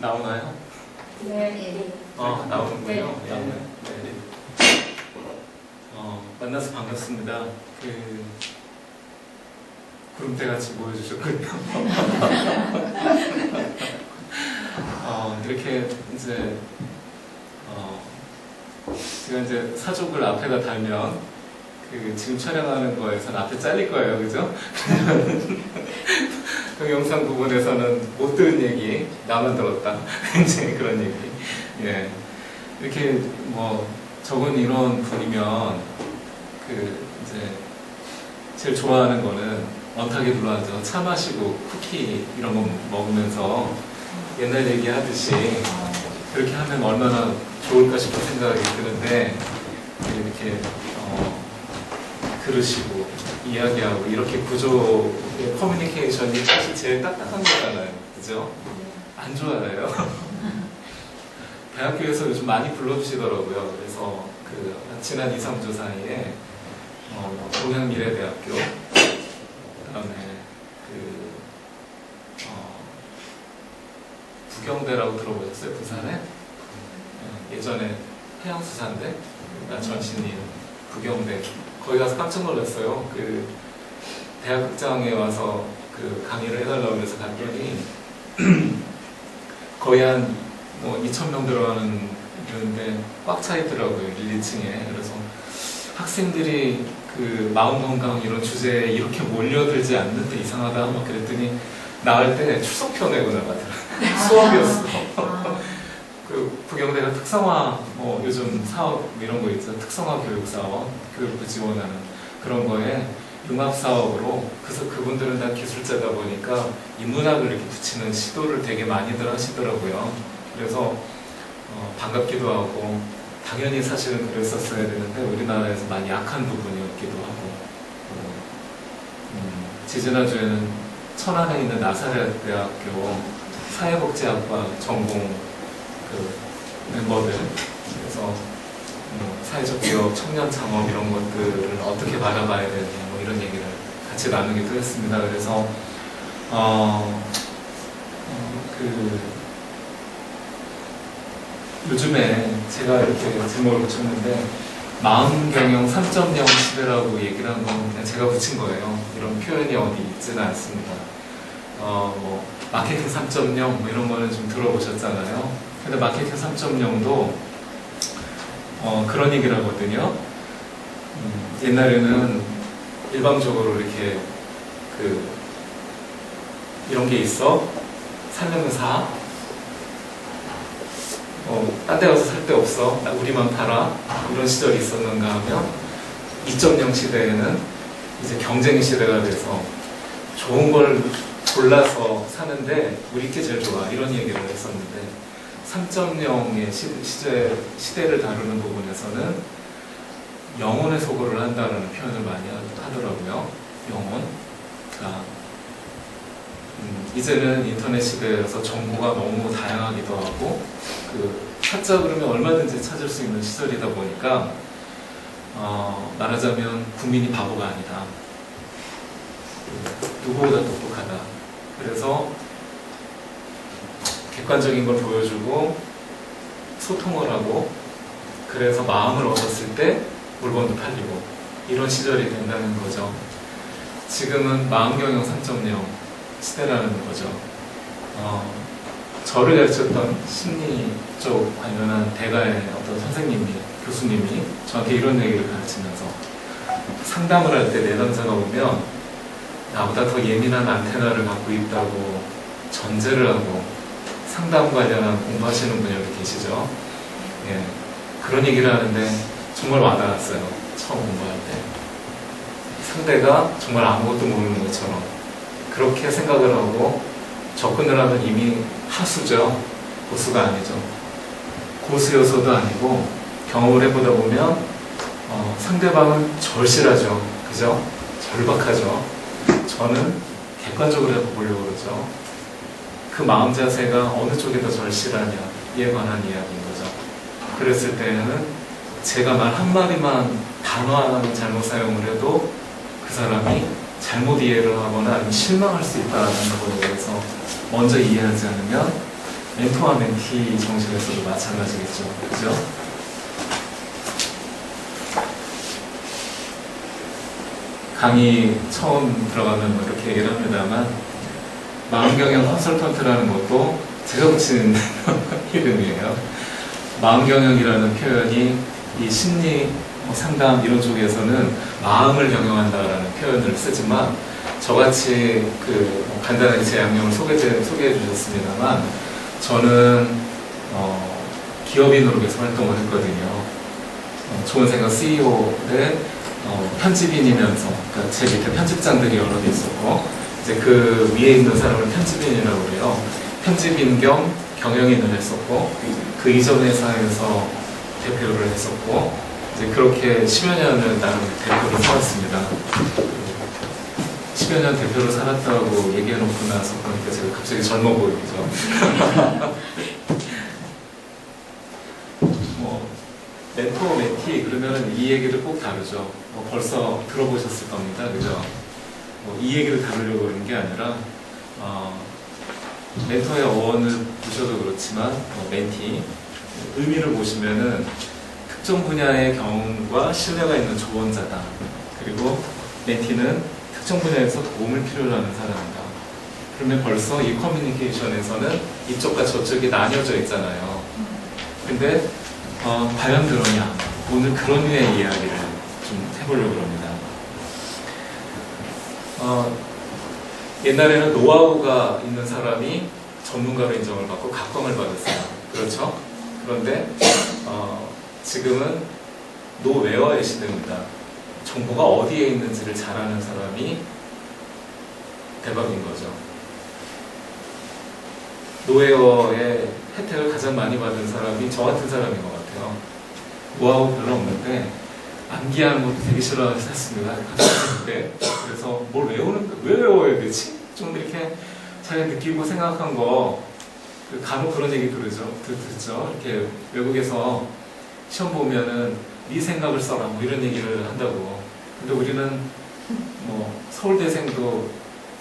나오나요? 네. 나오는군요. 네. 네. 만나서 반갑습니다. 구름대 같이 모여주셨군요. 이렇게 이제 제가 이제 사족을 앞에다 달면 지금 촬영하는 거에서는 앞에 잘릴 거예요, 그죠? 동영상 부분에서는 못 들은 얘기 나만 들었다. 이제 그런 얘기. 예. 이렇게 저분 이런 분이면 이제 제일 좋아하는 거는 언타게 불러하죠. 차 마시고 쿠키 이런 거 먹으면서 옛날 얘기 하듯이 그렇게 하면 얼마나 좋을까 싶은 생각이 드는데 이렇게 들으시고 이야기하고 이렇게 구조 커뮤니케이션이 사실 제일 딱딱한 거잖아요. 그죠? 안 좋아요. 대학교에서 요즘 많이 불러주시더라고요. 그래서 지난 2, 3주 사이에 동양미래대학교 그다음에 부경대라고 들어보셨어요? 부산에? 예전에 해양수산대 전신인 부경대 거기 가서 깜짝 놀랐어요. 대학 극장에 와서 강의를 해달라고 해서 갔더니 거의 한 2,000명 들어가는 데인데 꽉 차 있더라고요. 1, 2층에. 그래서 학생들이 마음 건강 이런 주제에 이렇게 몰려들지 않는데 이상하다 막 그랬더니 나갈 때 추석표 내고 나가더라고요. 수업이었어. 부경대가 특성화 요즘 사업 이런 거 있죠. 특성화 교육 사업, 교육부 지원하는 그런 거에 융합 사업으로 그래서 그분들은 다 기술자다 보니까 인문학을 이렇게 붙이는 시도를 되게 많이들 하시더라고요. 그래서 반갑기도 하고 당연히 사실은 그랬었어야 되는데 우리나라에서 많이 약한 부분이었기도 하고 지지난주에는 천안에 있는 나사렛 대학교 사회복지학과 전공 멤버들 그래서 사회적 기업, 청년 창업 이런 것들을 어떻게 바라봐야 되느냐 이런 얘기를 같이 나누기도 했습니다. 그래서 요즘에 제가 이렇게 제목을 붙였는데 마음경영 3.0 시대라고 얘기를 한 건 그냥 제가 붙인 거예요. 이런 표현이 어디 있지는 않습니다. 마케팅 3.0 이런 거는 좀 들어보셨잖아요. 근데 마케팅 3.0도 그런 얘기를 하거든요. 옛날에는 일방적으로 이렇게 이런 게 있어 살려면 사 딴 데 가서 살 데 없어 우리만 팔아 이런 시절이 있었는가 하면 2.0 시대에는 이제 경쟁 시대가 돼서 좋은 걸 골라서 사는데 우리 게 제일 좋아 이런 얘기를 했었는데 3.0의 시대를 다루는 부분에서는 영혼의 소거를 한다는 표현을 많이 하더라고요. 영혼. 이제는 인터넷 시대여서 정보가 너무 다양하기도 하고 찾자 그러면 얼마든지 찾을 수 있는 시절이다 보니까 말하자면 국민이 바보가 아니다. 누구보다 똑똑하다. 그래서 객관적인 걸 보여주고 소통을 하고 그래서 마음을 얻었을 때 물건도 팔리고 이런 시절이 된다는 거죠. 지금은 마음경영 3.0 시대라는 거죠. 저를 가르쳤던 심리 쪽 관련한 대가의 어떤 선생님이 교수님이 저한테 이런 얘기를 가르치면서 상담을 할 때 내담자가 오면 나보다 더 예민한 안테나를 갖고 있다고 전제를 하고 상담 관련한 공부하시는 분이 여기 계시죠. 예, 그런 얘기를 하는데 정말 와닿았어요. 처음 공부할 때. 상대가 정말 아무것도 모르는 것처럼 그렇게 생각을 하고 접근을 하면 이미 하수죠. 고수가 아니죠. 고수여서도 아니고 경험을 해보다 보면 상대방은 절실하죠. 그죠? 절박하죠. 저는 객관적으로 해보려고 그러죠. 그 마음 자세가 어느 쪽이 더 절실하냐에 관한 이야기인 거죠. 그랬을 때에는 제가 말 한마디만 단어 하나는 잘못 사용을 해도 그 사람이 잘못 이해를 하거나 아니면 실망할 수 있다는 거에 대해서 먼저 이해하지 않으면 멘토와 멘티 정신에서도 마찬가지겠죠. 그죠? 강의 처음 들어가면 뭐 이렇게 얘기를 합니다만, 마음경영 컨설턴트라는 것도 제가 붙인 이름이에요. 마음경영이라는 표현이 이 심리 상담 이런 쪽에서는 마음을 경영한다라는 표현을 쓰지만, 저같이 간단하게 제 양념을 소개해 주셨습니다만, 저는 기업인으로 계속 활동을 했거든요. 좋은 생각 CEO의 편집인이면서, 그러니까 제 밑에 편집장들이 여러 개 있었고, 이제 그 위에 있는 사람을 편집인이라고 그래요. 편집인 겸 경영인을 했었고, 그 이전 회사에서 대표를 했었고, 이제 그렇게 10여 년을 나름 대표를 살았습니다. 10여 년 대표를 살았다고 얘기해놓고 나서 그러니까 제가 갑자기 젊어 보이죠. 멘토, 멘티 그러면 이 얘기를 꼭 다루죠. 벌써 들어보셨을 겁니다. 그죠? 이 얘기를 다루려고 하는 게 아니라 멘토의 어원을 보셔도 그렇지만 멘티 의미를 보시면은 특정 분야의 경험과 신뢰가 있는 조언자다. 그리고 멘티는 특정 분야에서 도움을 필요로 하는 사람이다. 그러면 벌써 이 커뮤니케이션에서는 이쪽과 저쪽이 나뉘어져 있잖아요. 근데 과연 그러냐? 오늘 그런 류의 이야기를 좀 해보려고 합니다. 옛날에는 노하우가 있는 사람이 전문가로 인정을 받고 각광을 받았어요. 그렇죠? 그런데 지금은 노웨어의 시대입니다. 정보가 어디에 있는지를 잘 아는 사람이 대박인 거죠. 노웨어의 혜택을 가장 많이 받은 사람이 저 같은 사람인 것 같아요. 노하우 별로 없는데 암기하는 것도 되게 싫어했습니다. 그래서 뭘 왜 외워야 되지? 좀 이렇게 자기가 느끼고 생각한 거 간혹 그런 얘기 듣죠. 이렇게 외국에서 시험 보면은 네 생각을 써라 뭐 이런 얘기를 한다고. 근데 우리는 서울대생도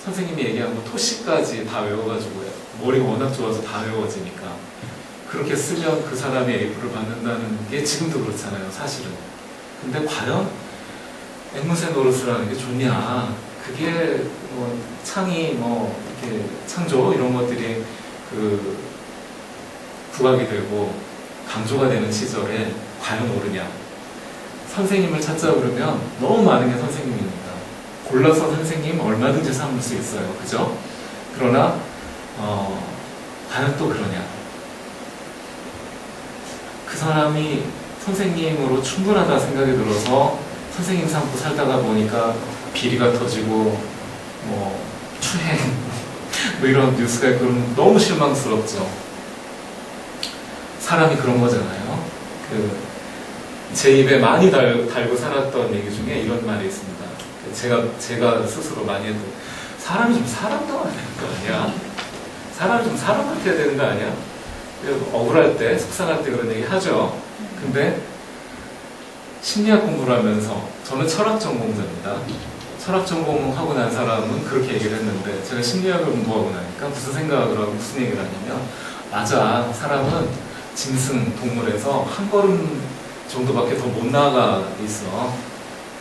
선생님이 얘기한 거 토시까지 다 외워가지고 머리가 워낙 좋아서 다 외워지니까 그렇게 쓰면 그 사람이 A프를 받는다는 게 지금도 그렇잖아요, 사실은. 근데 과연 앵무새 노릇을 하는 게 좋냐? 그게 창의 이렇게 창조 이런 것들이 부각이 되고 강조가 되는 시절에 과연 옳으냐? 선생님을 찾자 그러면 너무 많은 게 선생님입니다. 골라서 선생님 얼마든지 삼을 수 있어요. 그죠? 그러나 과연 또 그러냐? 그 사람이 선생님으로 충분하다 생각이 들어서 선생님 삼고 살다가 보니까 비리가 터지고 추행 이런 뉴스가 있고 그러면 너무 실망스럽죠. 사람이 그런 거잖아요. 제 입에 많이 달고 살았던 얘기 중에 이런 말이 있습니다. 제가 스스로 많이 해도 사람이 좀 사람다워야 되는 거 아니야? 사람이 좀 사람 같아야 되는 거 아니야? 억울할 때, 속상할 때 그런 얘기 하죠. 근데 심리학 공부를 하면서 저는 철학 전공자입니다. 철학 전공하고 난 사람은 그렇게 얘기를 했는데 제가 심리학을 공부하고 나니까 무슨 생각을 하고 무슨 얘기를 하냐면 맞아, 사람은 짐승, 동물에서 한 걸음 정도밖에 더 못 나아가 있어.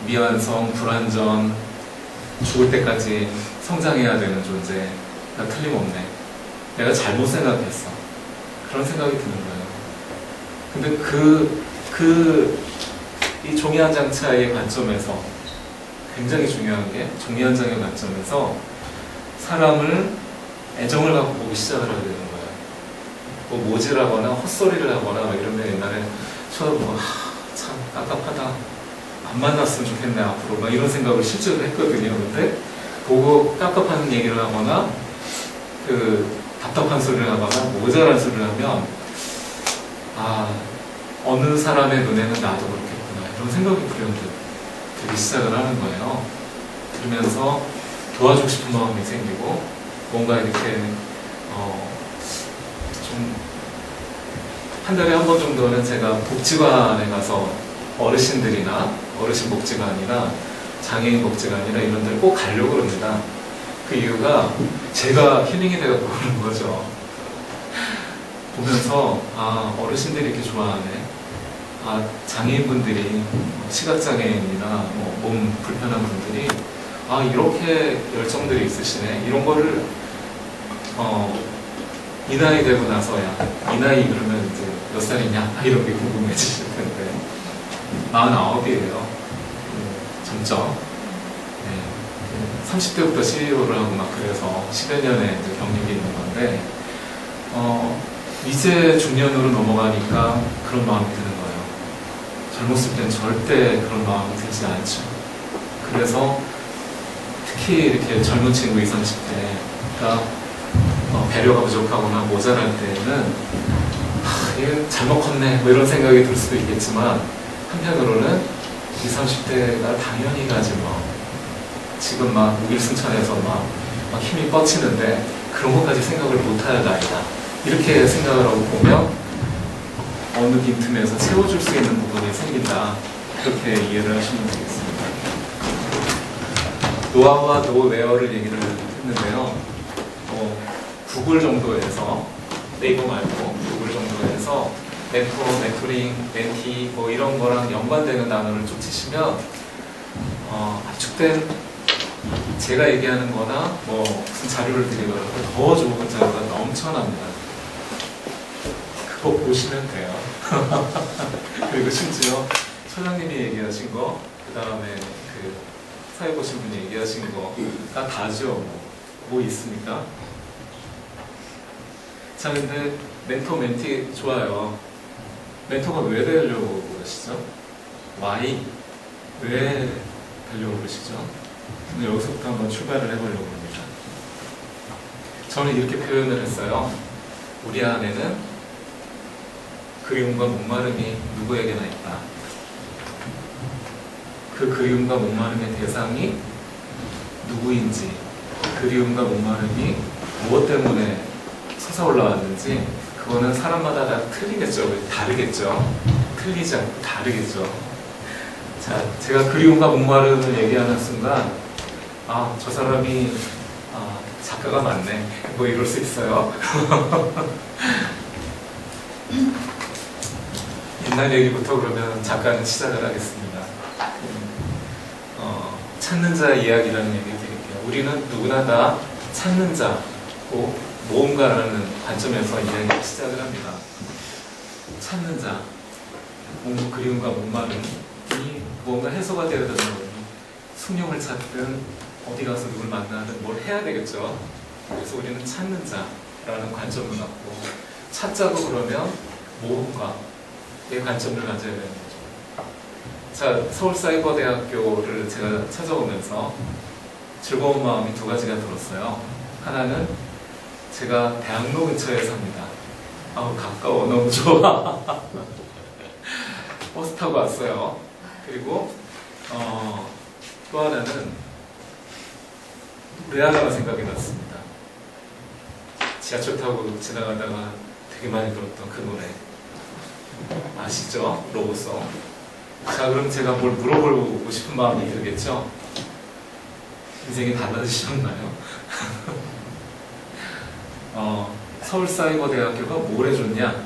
미완성, 불완전, 죽을 때까지 성장해야 되는 존재. 나 틀림없네. 내가 잘못 생각했어. 그런 생각이 드는 거예요. 근데 이 종이 한 장 차이의 관점에서 굉장히 중요한 게 종이 한 장의 관점에서 사람을 애정을 갖고 보기 시작을 하게 되는 거예요. 모질하거나 헛소리를 하거나 이러면 옛날에 쳐다보고 참 깝깝하다. 안 만났으면 좋겠네 앞으로 막 이런 생각을 실제로 했거든요. 근데 보고 깝깝한 얘기를 하거나 답답한 소리를 하거나 모자란 소리를 하면 어느 사람의 눈에는 나도 그렇겠구나 이런 생각이 들기 시작을 하는 거예요. 들으면서 도와주고 싶은 마음이 생기고 뭔가 이렇게 좀 한 달에 한 번 정도는 제가 복지관에 가서 어르신들이나 어르신 복지관이나 장애인 복지관이나 이런 데를 꼭 가려고 그럽니다. 그 이유가 제가 힐링이 돼갖고 그런 거죠. 보면서 아, 어르신들이 이렇게 좋아하네. 아, 장애인분들이 시각장애인이나 몸 불편한 분들이 아, 이렇게 열정들이 있으시네. 이런 거를 이 나이 되고 나서야 이 나이 그러면 이제 몇 살이냐 이런 게 궁금해지실 텐데 49이에요. 점점 30대부터 CEO를 하고 막 그래서 10여 년의 이제 경력이 있는 건데 이제 중년으로 넘어가니까 그런 마음이 드는 거예요. 젊었을 땐 절대 그런 마음이 들지 않죠. 그래서 특히 이렇게 젊은 친구 20, 30대가 배려가 부족하거나 모자랄 때는 얘 잘못 컸네 뭐 이런 생각이 들 수도 있겠지만 한편으로는 20, 30대가 당연히 가지 뭐 지금 막 일승천해서 막 힘이 뻗치는데 그런 것까지 생각을 못할 나이다 이렇게 생각을 하고 보면 어느 빈틈에서 채워줄 수 있는 부분이 생긴다 그렇게 이해를 하시면 되겠습니다. 노하우와 노웨어를 얘기를 했는데요. 구글 정도에서 네이버 말고 구글 정도에서 멘토, 멘토링, 멘티 뭐 이런 거랑 연관되는 단어를 좀 치시면 압축된 제가 얘기하는 거나 뭐 무슨 자료를 드리거나 더 좋은 자료가 넘쳐납니다. 그거 보시면 돼요. 그리고 심지어 소장님이 얘기하신 거, 그 다음에 그 사회 보신 분이 얘기하신 거가 다죠. 뭐 있습니까? 자, 근데 멘토, 멘티 좋아요. 멘토가 왜 되려고 그러시죠? Why? 왜 되려고 그러시죠? 여기서부터 한번 출발을 해보려고 합니다. 저는 이렇게 표현을 했어요. 우리 안에는 그리움과 목마름이 누구에게나 있다. 그 그리움과 목마름의 대상이 누구인지, 그리움과 목마름이 무엇 때문에 솟아올라왔는지 그거는 사람마다 다 틀리겠죠. 다르겠죠. 틀리지 않고 다르겠죠. 자, 제가 그리움과 목마름을 얘기하는 순간 아, 저 사람이 작가가 맞네 뭐 이럴 수 있어요. 옛날 얘기부터 그러면 작가는 시작을 하겠습니다. 찾는 자 이야기라는 얘기 드릴게요. 우리는 누구나 다 찾는 자고 모험가라는 관점에서 이야기를 시작을 합니다. 찾는 자, 그리움과 목마름이 뭔가 해소가 되어야 되는 거니 숭늉을 찾든 어디 가서 누굴 만나든 뭘 해야 되겠죠. 그래서 우리는 찾는 자라는 관점을 갖고 찾자고 그러면 모험가의 관점을 가져야 되는 거죠. 자, 서울사이버대학교를 제가 찾아오면서 즐거운 마음이 두 가지가 들었어요. 하나는 제가 대학로 근처에 삽니다. 아우, 가까워. 너무 좋아. 버스 타고 왔어요. 그리고 또 하나는 노래 하나가 생각이 났습니다. 지하철 타고 지나가다가 되게 많이 들었던 그 노래 아시죠? 로고송. 자, 그럼 제가 뭘 물어보고 싶은 마음이 들겠죠? 인생이 달라지셨나요? 서울사이버대학교가 뭘 해줬냐?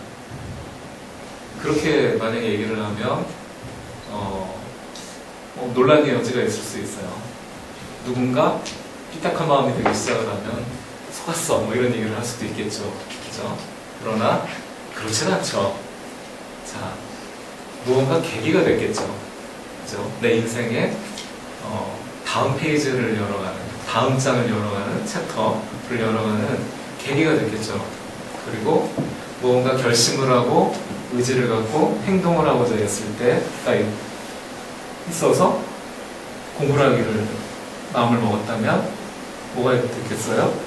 그렇게 만약에 얘기를 하면 논란의 여지가 있을 수 있어요. 누군가 삐딱한 마음이 되기 시작을 하면 속았어 뭐 이런 얘기를 할 수도 있겠죠. 그죠? 그러나 그렇진 않죠. 자, 무언가 계기가 됐겠죠. 그죠? 내 인생의 다음 페이지를 열어가는, 다음 장을 열어가는, 챕터를 열어가는 계기가 됐겠죠. 그리고 무언가 결심을 하고 의지를 갖고 행동을 하고자 했을 때가 있어서 공부를 하기를 마음을 먹었다면 뭐가 됐겠어요?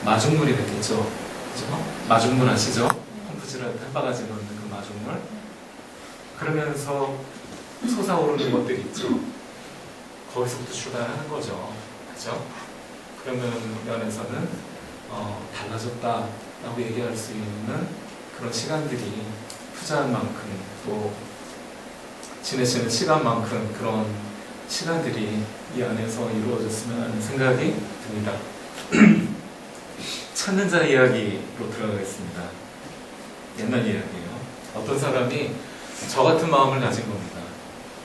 마중물이 됐겠죠. 그죠? 마중물 아시죠? 펌프질할 때 한 바가지 넣는 그 마중물. 그러면서 솟아오르는 것들이 있죠. 거기서부터 출발하는 거죠. 그죠? 그러면 면에서는 달라졌다라고 얘기할 수 있는 그런 시간들이 투자한 만큼 또 지내시는 시간만큼 그런 시간들이 이 안에서 이루어졌으면 하는 생각이 듭니다. 찾는 자 이야기로 들어가겠습니다. 옛날 이야기예요. 어떤 사람이 저 같은 마음을 가진 겁니다.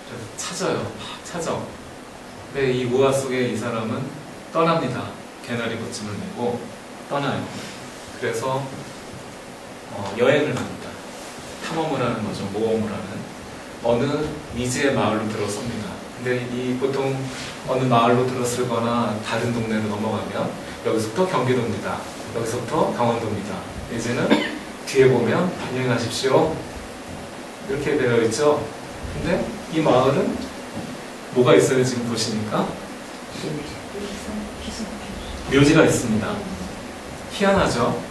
그래서 찾아요. 막 찾아. 근데 이 우화 속에 이 사람은 떠납니다. 개나리 거침을 메고 떠나요. 그래서 여행을 합니다. 탐험을 하는 거죠. 모험을 하는. 어느 미지의 마을로 들어섭니다. 근데 이 보통 어느 마을로 들어서거나 다른 동네로 넘어가면 여기서부터 경기도입니다. 여기서부터 강원도입니다. 이제는 뒤에 보면 안녕하십시오. 이렇게 되어 있죠. 근데 이 마을은 뭐가 있어요? 지금 보시니까 묘지가 있습니다. 희한하죠?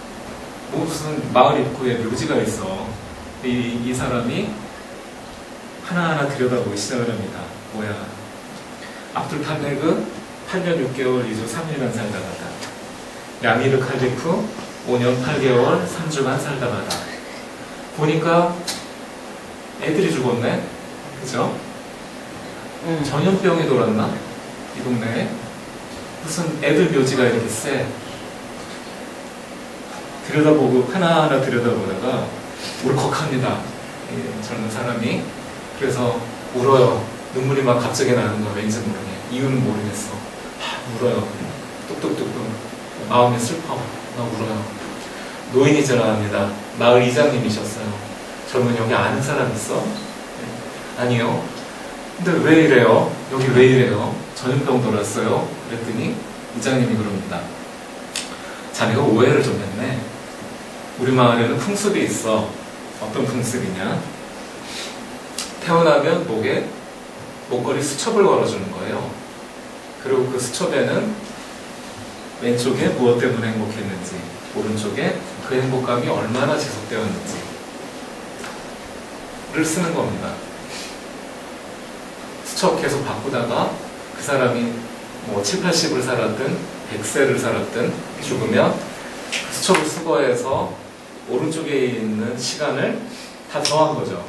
무슨 마을 입구에 묘지가 있어. 이 사람이 하나하나 들여다보기 시작을 합니다. 뭐야? 압둘 칼레그 8년 6개월 2주 3일간 살다 가다. 야미르 칼리프 5년 8개월 3주간 살다 가다. 보니까 애들이 죽었네? 그죠? 전염병이 돌았나? 이 동네에? 무슨 애들 묘지가 이렇게 세? 들여다보고 하나하나 들여다보다가 울컥합니다. 이 젊은 사람이. 그래서 울어요. 눈물이 막 갑자기 나는 거야. 왠지 모르게. 이유는 모르겠어. 울어요. 뚝뚝뚝뚝. 마음이 슬퍼. 막 울어요. 노인이 전화합니다. 마을 이장님이셨어요. 저는 여기 아는 사람 있어? 네. 아니요. 근데 왜 이래요? 여기 왜 이래요? 전염병 돌았어요? 그랬더니 이장님이 그럽니다. 자네가 오해를 좀 했네. 우리 마을에는 풍습이 있어. 어떤 풍습이냐? 태어나면 목에 목걸이 수첩을 걸어주는 거예요. 그리고 그 수첩에는 왼쪽에 무엇 때문에 행복했는지, 오른쪽에 그 행복감이 얼마나 지속되었는지를 쓰는 겁니다. 수첩 계속 바꾸다가 그 사람이 뭐 7, 80을 살았든 100세를 살았든 죽으면 그 수첩을 수거해서 오른쪽에 있는 시간을 다 정한 거죠.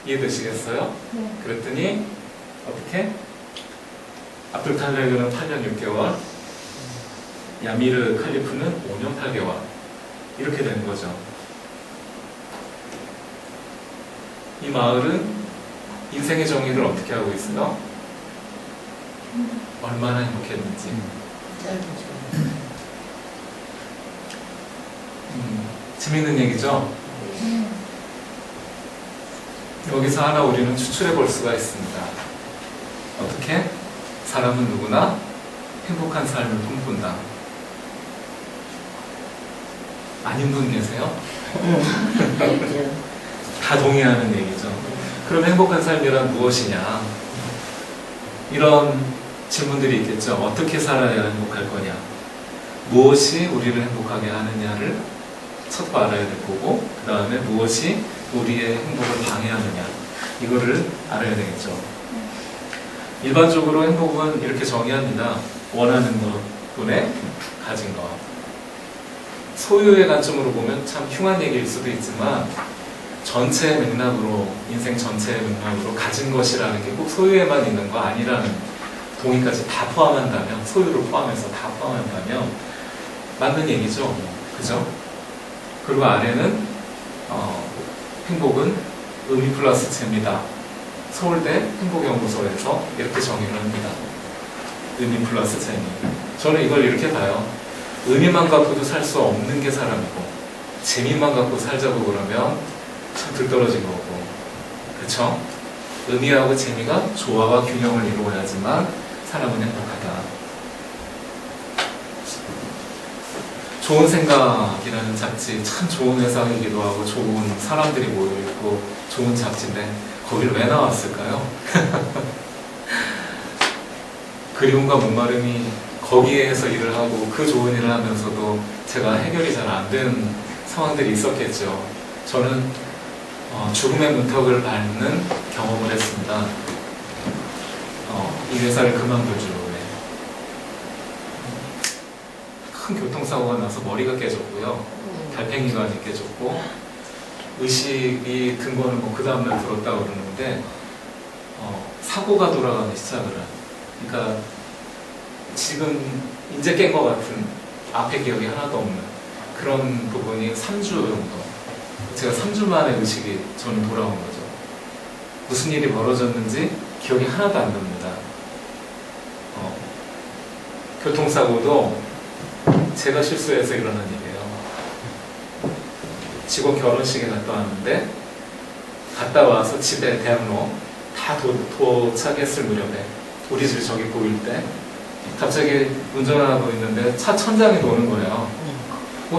이해되시겠어요? 네. 그랬더니 어떻게? 압둘 칼레그는 8년 6개월, 야미르 칼리프는 5년 8개월 이렇게 된 거죠. 이 마을은 인생의 정의를 어떻게 하고 있어요? 얼마나 행복했는지. 재밌는 얘기죠? 여기서 하나 우리는 추출해 볼 수가 있습니다. 어떻게? 사람은 누구나 행복한 삶을 꿈꾼다. 아닌 분 계세요? 다 동의하는 얘기죠. 그럼 행복한 삶이란 무엇이냐? 이런 질문들이 있겠죠. 어떻게 살아야 행복할 거냐? 무엇이 우리를 행복하게 하느냐를 찾고 알아야 될 거고, 그 다음에 무엇이 우리의 행복을 방해하느냐, 이거를 알아야 되겠죠. 일반적으로 행복은 이렇게 정의합니다. 원하는 것분에 가진 것. 소유의 관점으로 보면 참 흉한 얘기일 수도 있지만, 전체의 맥락으로, 인생 전체의 맥락으로 가진 것이라는 게 꼭 소유에만 있는 거 아니라는 동의까지 다 포함한다면, 소유를 포함해서 다 포함한다면 맞는 얘기죠. 그죠? 그리고 아래는 행복은 의미 플러스 재입니다. 서울대 행복연구소에서 이렇게 정의를 합니다. 의미 플러스 재미. 저는 이걸 이렇게 봐요. 의미만 갖고도 살 수 없는 게 사람이고, 재미만 갖고 살자고 그러면 참 들떨어진 거고, 그쵸? 의미하고 재미가 조화와 균형을 이루어야지만 사람은 행복하다. 좋은 생각이라는 잡지, 참 좋은 회사이기도 하고 좋은 사람들이 모여있고 좋은 잡지인데 거길 왜 나왔을까요? 그리움과 목마름이 거기에서 일을 하고 그 좋은 일을 하면서도 제가 해결이 잘 안 된 상황들이 있었겠죠. 저는 죽음의 문턱을 밟는 경험을 했습니다. 이 회사를 그만둘 줄. 큰 교통사고가 나서 머리가 깨졌고요. 달팽이관이 깨졌고, 의식이 든 거는 뭐 그 다음날 들었다고 그러는데, 사고가 돌아가는 시작을 한. 그러니까 지금 이제 깬 것 같은, 앞에 기억이 하나도 없는 그런 부분이 3주 정도. 제가 3주 만에 의식이 저는 돌아온 거죠. 무슨 일이 벌어졌는지 기억이 하나도 안 납니다. 교통사고도 제가 실수해서 일어난 일이에요. 직원 결혼식에 갔다 왔는데 갔다 와서 집에 대학로 다 도착했을 무렵에 우리 집 저기 보일 때 갑자기 운전하고 있는데 차 천장이 도는 거예요.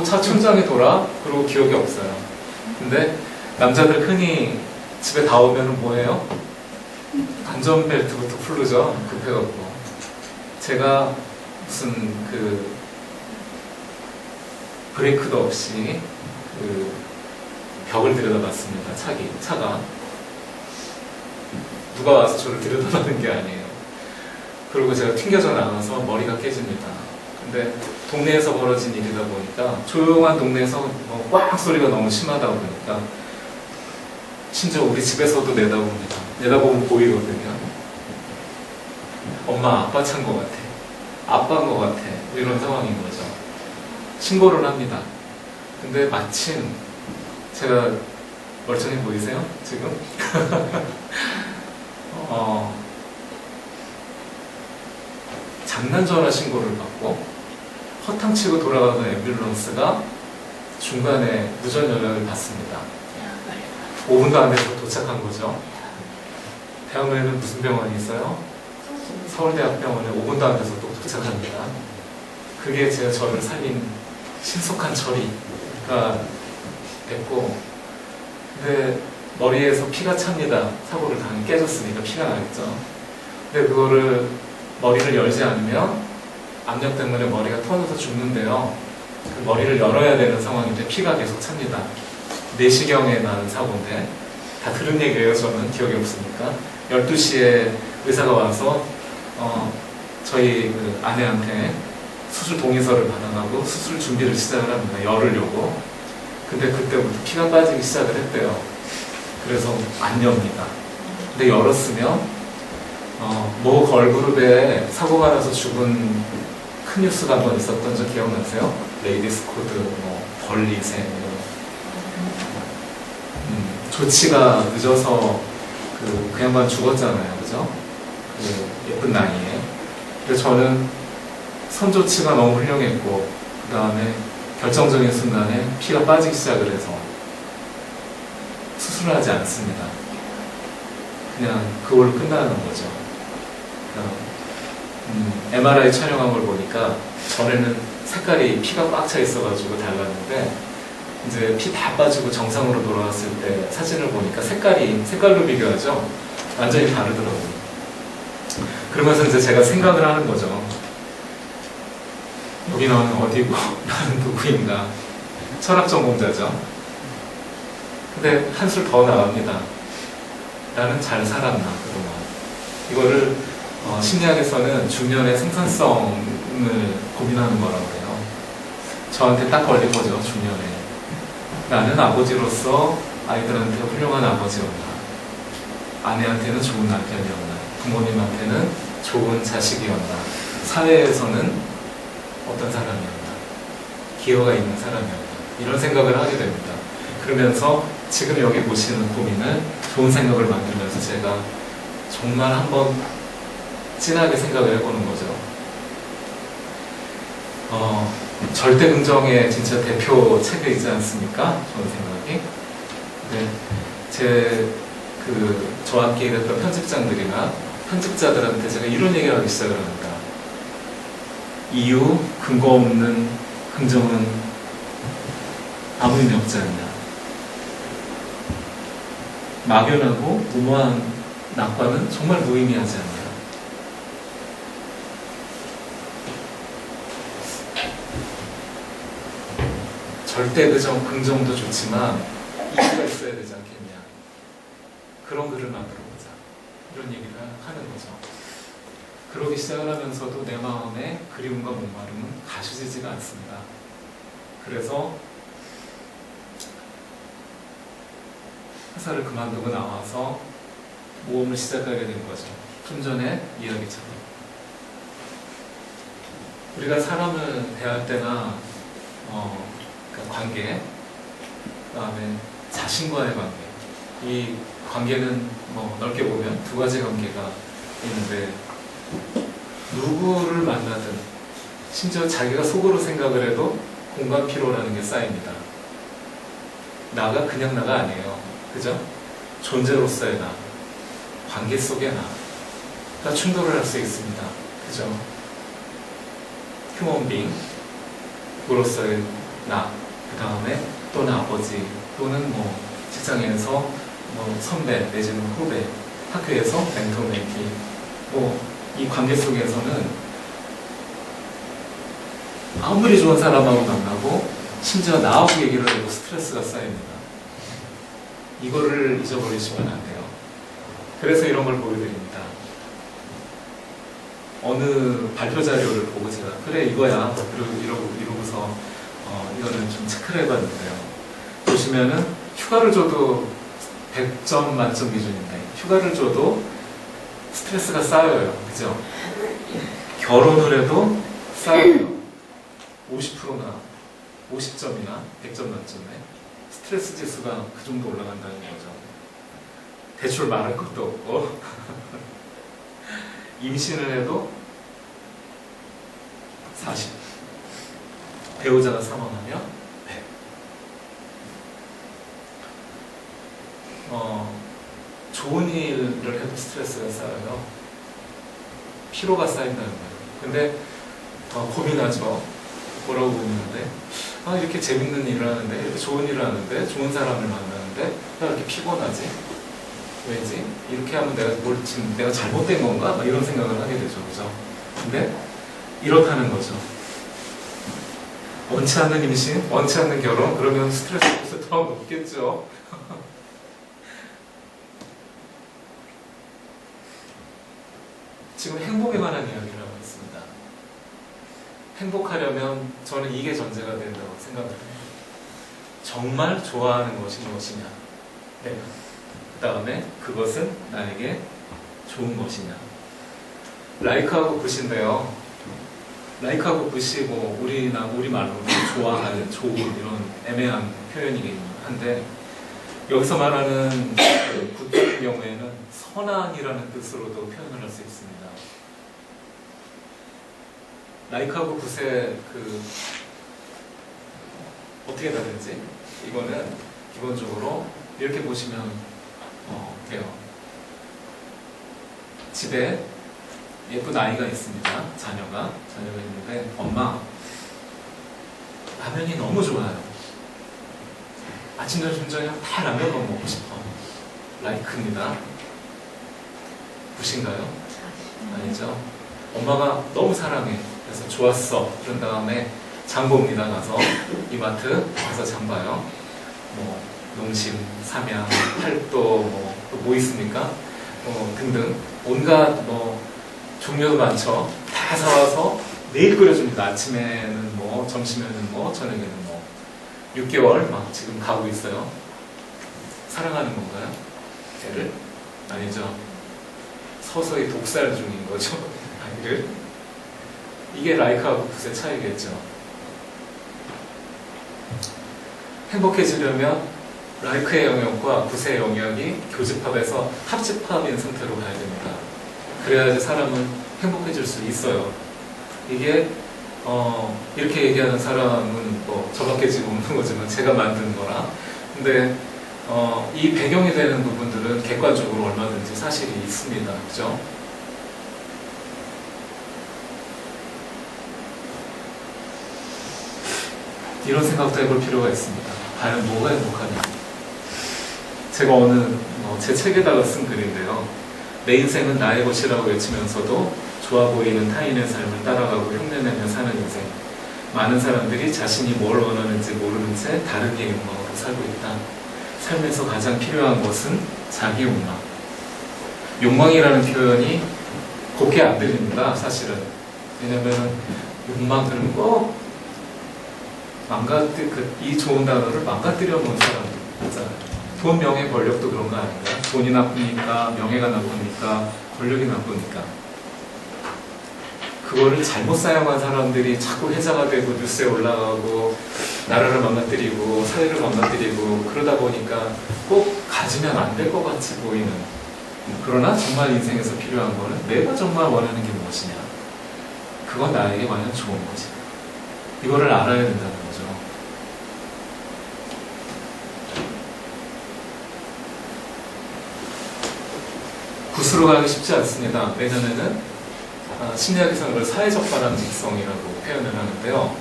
차 천장이 돌아? 그리고 기억이 없어요. 근데 남자들 흔히 집에 다 오면 뭐해요? 안전벨트부터 풀르죠. 급해갖고. 제가 무슨 브레이크도 없이 벽을 들여다봤습니다. 차가. 누가 와서 저를 들여다보는 게 아니에요. 그리고 제가 튕겨져 나가서 머리가 깨집니다. 근데 동네에서 벌어진 일이다 보니까 조용한 동네에서 꽉 소리가 너무 심하다 보니까 심지어 우리 집에서도 내다봅니다. 내다보면 보이거든요. 엄마 아빠 찬 것 같아. 아빠인 것 같아. 이런 상황인 거죠. 신고를 합니다. 근데 마침 제가 멀쩡해 보이세요? 지금? 장난전화 신고를 받고 허탕치고 돌아가는 앰뷸런스가 중간에 무전 연락을 받습니다. 5분도 안 돼서 도착한 거죠. 대학로에는 무슨 병원이 있어요? 서울대학병원에 5분도 안 돼서 또 도착합니다. 그게 저를 살린 신속한 처리가 됐고, 근데 머리에서 피가 찹니다. 사고를 당해 깨졌으니까 피가 나겠죠. 근데 그거를 머리를 열지 않으면 압력 때문에 머리가 터져서 죽는데요. 그 머리를 열어야 되는 상황인데 피가 계속 찹니다. 4시경에 나는 사고인데 다 들은 얘기예요. 저는 기억이 없으니까. 12시에 의사가 와서 저희 아내한테 수술 동의서를 받아가고 수술 준비를 시작을 합니다. 열으려고. 근데 그때부터 피가 빠지기 시작을 했대요. 그래서 안 엽니다. 근데 열었으면 모 걸그룹에 사고가 나서 죽은 큰 뉴스가 한 번 있었던 적 기억나세요? 레이디스 코드, 벌리세 조치가 늦어서 그 양반 죽었잖아요. 그죠? 예쁜 나이에. 근데 저는 선조치가 너무 훌륭했고 그 다음에 결정적인 순간에 피가 빠지기 시작을 해서 수술을 하지 않습니다. 그냥 그걸로 끝나는 거죠. MRI 촬영한 걸 보니까 전에는 색깔이 피가 꽉 차 있어가지고 달랐는데 이제 피 다 빠지고 정상으로 돌아왔을 때 사진을 보니까 색깔로 비교하죠. 완전히 다르더라고요. 그러면서 이제 제가 생각을 하는 거죠. 여기 나는 어디고 나는 누구인가. 철학 전공자죠. 근데 한술 더 나갑니다. 나는 잘 살았나 그동안. 이거를 심리학에서는 중년의 생산성을 고민하는 거라고 해요. 저한테 딱 걸린 거죠. 중년에. 나는 아버지로서 아이들한테 훌륭한 아버지였나, 아내한테는 좋은 남편이었나, 부모님한테는 좋은 자식이었나, 사회에서는 어떤 사람이었나, 기여가 있는 사람이었나, 이런 생각을 하게 됩니다. 그러면서 지금 여기 보시는 고민을 좋은 생각을 만들면서 제가 정말 한번 진하게 생각을 해보는 거죠. 절대 긍정의 진짜 대표 책이 있지 않습니까? 저는 생각이. 근데 저와 함께 일했던 편집장들이나 편집자들한테 제가 이런 얘기를 하기 시작을 합니다. 이유, 근거 없는 긍정은 아무 의미 없지 않냐. 막연하고 무모한 낙관은 정말 무의미하지 않냐. 절대 긍정도 좋지만 이유가 있어야 되지 않겠냐. 그런 글을 만들어보자. 이런 얘기를 하는 거죠. 그러기 시작을 하면서도 내 마음에 그리움과 목마름은 가시지지가 않습니다. 그래서 회사를 그만두고 나와서 모험을 시작하게 된 거죠. 좀 전에 이야기처럼. 우리가 사람을 대할 때나 그러니까 관계, 그 다음에 자신과의 관계. 이 관계는 뭐 넓게 보면 두 가지 관계가 있는데, 누구를 만나든 심지어 자기가 속으로 생각을 해도 공간 피로라는 게 쌓입니다. 나가 그냥 나가 아니에요. 그죠? 존재로서의 나, 관계 속의 나가 충돌을 할 수 있습니다. 그죠? 휴먼 빙으로서의 나, 그 다음에 또는 아버지, 또는 뭐 직장에서 뭐 선배 내지는 후배, 학교에서 멘토 멘티, 뭐 이 관계 속에서는 아무리 좋은 사람하고 만나고 심지어 나하고 얘기를 해도 스트레스가 쌓입니다. 이거를 잊어버리시면 안 돼요. 그래서 이런 걸 보여드립니다. 어느 발표 자료를 보고 제가 그래 이거야 이러고서 이거는 좀 체크를 해봤는데요. 보시면은 휴가를 줘도 100점 만점 기준인데 휴가를 줘도 스트레스가 쌓여요. 그죠? 결혼을 해도 쌓여요. 50%나 50점이나 100점 만점에 스트레스 지수가 그 정도 올라간다는 거죠. 대출 말할 것도 없고 임신을 해도 40, 배우자가 사망하면 100. 좋은 일을 해도 스트레스가 쌓여요. 피로가 쌓인다는 거예요. 근데 고민하죠. 뭐라고 고민하는데 이렇게 재밌는 일을 하는데, 이렇게 좋은 일을 하는데, 좋은 사람을 만나는데 왜 이렇게 피곤하지? 왜지? 이렇게 하면 지금 내가 잘못된 건가? 막 이런 생각을 하게 되죠. 그죠? 근데 이렇다는 거죠. 원치 않는 임신, 원치 않는 결혼, 그러면 스트레스 더 높겠죠. 지금 행복에 관한 이야기를 하고 있습니다. 행복하려면 저는 이게 전제가 된다고 생각을 해요. 정말 좋아하는 것이 무엇이냐. 네. 그 다음에 그것은 나에게 좋은 것이냐. 라이크하고 굿인데요. 라이크하고 굿이 뭐 우리 말로는 좋아하는, 좋은 이런 애매한 표현이긴 한데, 여기서 말하는 굿 같은 경우에는 선한이라는 뜻으로도 표현을 할 수 있습니다. 라이크하고 굿의 어떻게 다른지, 이거는 기본적으로 이렇게 보시면 돼요. 집에 예쁜 아이가 있습니다. 자녀가 있는데, 엄마 라면이 너무 좋아요. 아침 점심 저녁 다 라면만 먹고 싶어. 라이크입니다. 굿인가요? 아니죠. 엄마가 너무 사랑해. 그래서 좋았어. 그런 다음에 장 봅니다. 가서 이마트 가서 장 봐요. 뭐 농심, 삼양, 팔도 뭐 있습니까? 등등 온갖 종류도 많죠. 다 사와서 매일 끓여줍니다. 아침에는 뭐, 점심에는 뭐, 저녁에는 뭐. 6개월 막 지금 가고 있어요. 사랑하는 건가요? 애를? 아니죠. 서서히 독살 중인 거죠. 아이를. 이게 라이크하고 굿의 차이겠죠. 행복해지려면 라이크의 영역과 굿의 영역이 교집합에서 합집합인 상태로 가야 됩니다. 그래야지 사람은 행복해질 수 있어요. 이게 이렇게 얘기하는 사람은 뭐 저밖에 지금 없는 거지만 제가 만든 거라. 근데 이 배경이 되는 부분들은 객관적으로 얼마든지 사실이 있습니다. 그죠? 이런 생각도 해볼 필요가 있습니다. 과연 뭐가 행복하냐? 제가 제 책에다가 쓴 글인데요. 내 인생은 나의 것이라고 외치면서도 좋아 보이는 타인의 삶을 따라가고 흉내내며 사는 인생. 많은 사람들이 자신이 뭘 원하는지 모르는 채 다르게 욕망으로 살고 있다. 삶에서 가장 필요한 것은 자기 욕망. 욕망이라는 표현이 곱게 안 들립니다. 사실은. 왜냐면 욕망 그러면 꼭 이 좋은 단어를 망가뜨려 놓은 사람들 있잖아요. 돈, 명예, 권력도 그런 거 아닌가? 돈이 나쁘니까, 명예가 나쁘니까, 권력이 나쁘니까. 그거를 잘못 사용한 사람들이 자꾸 회자가 되고 뉴스에 올라가고 나라를 망가뜨리고 사회를 망가뜨리고 그러다 보니까 꼭 가지면 안 될 것 같이 보이는, 그러나 정말 인생에서 필요한 거는 내가 정말 원하는 게 무엇이냐, 그건 나에게 과연 좋은 거지. 이거를 알아야 된다는 거죠. 굿으로 가기 쉽지 않습니다. 내년에는 심리학에서는 그걸 사회적 바람직성이라고 표현을 하는데요.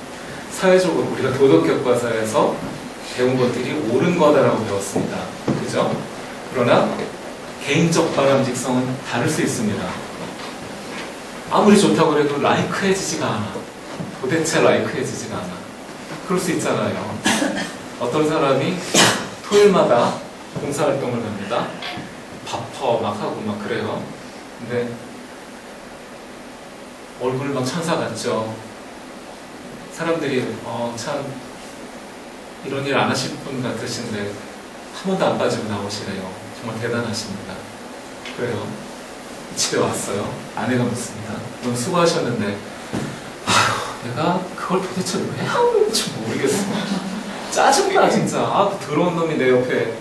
사회적으로 우리가 도덕교과서에서 배운 것들이 옳은 거다라고 배웠습니다. 그죠? 그러나 개인적 바람직성은 다를 수 있습니다. 아무리 좋다고 해도 라이크해지지가 않아. 도대체 라이크해지지가 않아. 그럴 수 있잖아요. 어떤 사람이 토요일마다 봉사활동을 합니다. 바빠 막 하고 막 그래요. 근데 얼굴 막 천사 같죠. 사람들이 참 이런 일 안 하실 분 같으신데 한 번도 안 빠지고 나오시네요. 정말 대단하십니다. 그래요. 집에 왔어요. 아내가 묻습니다. 너무 수고하셨는데 내가 그걸 도대체 왜 하고 있는지 모르겠어. 짜증나 진짜. 그 더러운 놈이 내 옆에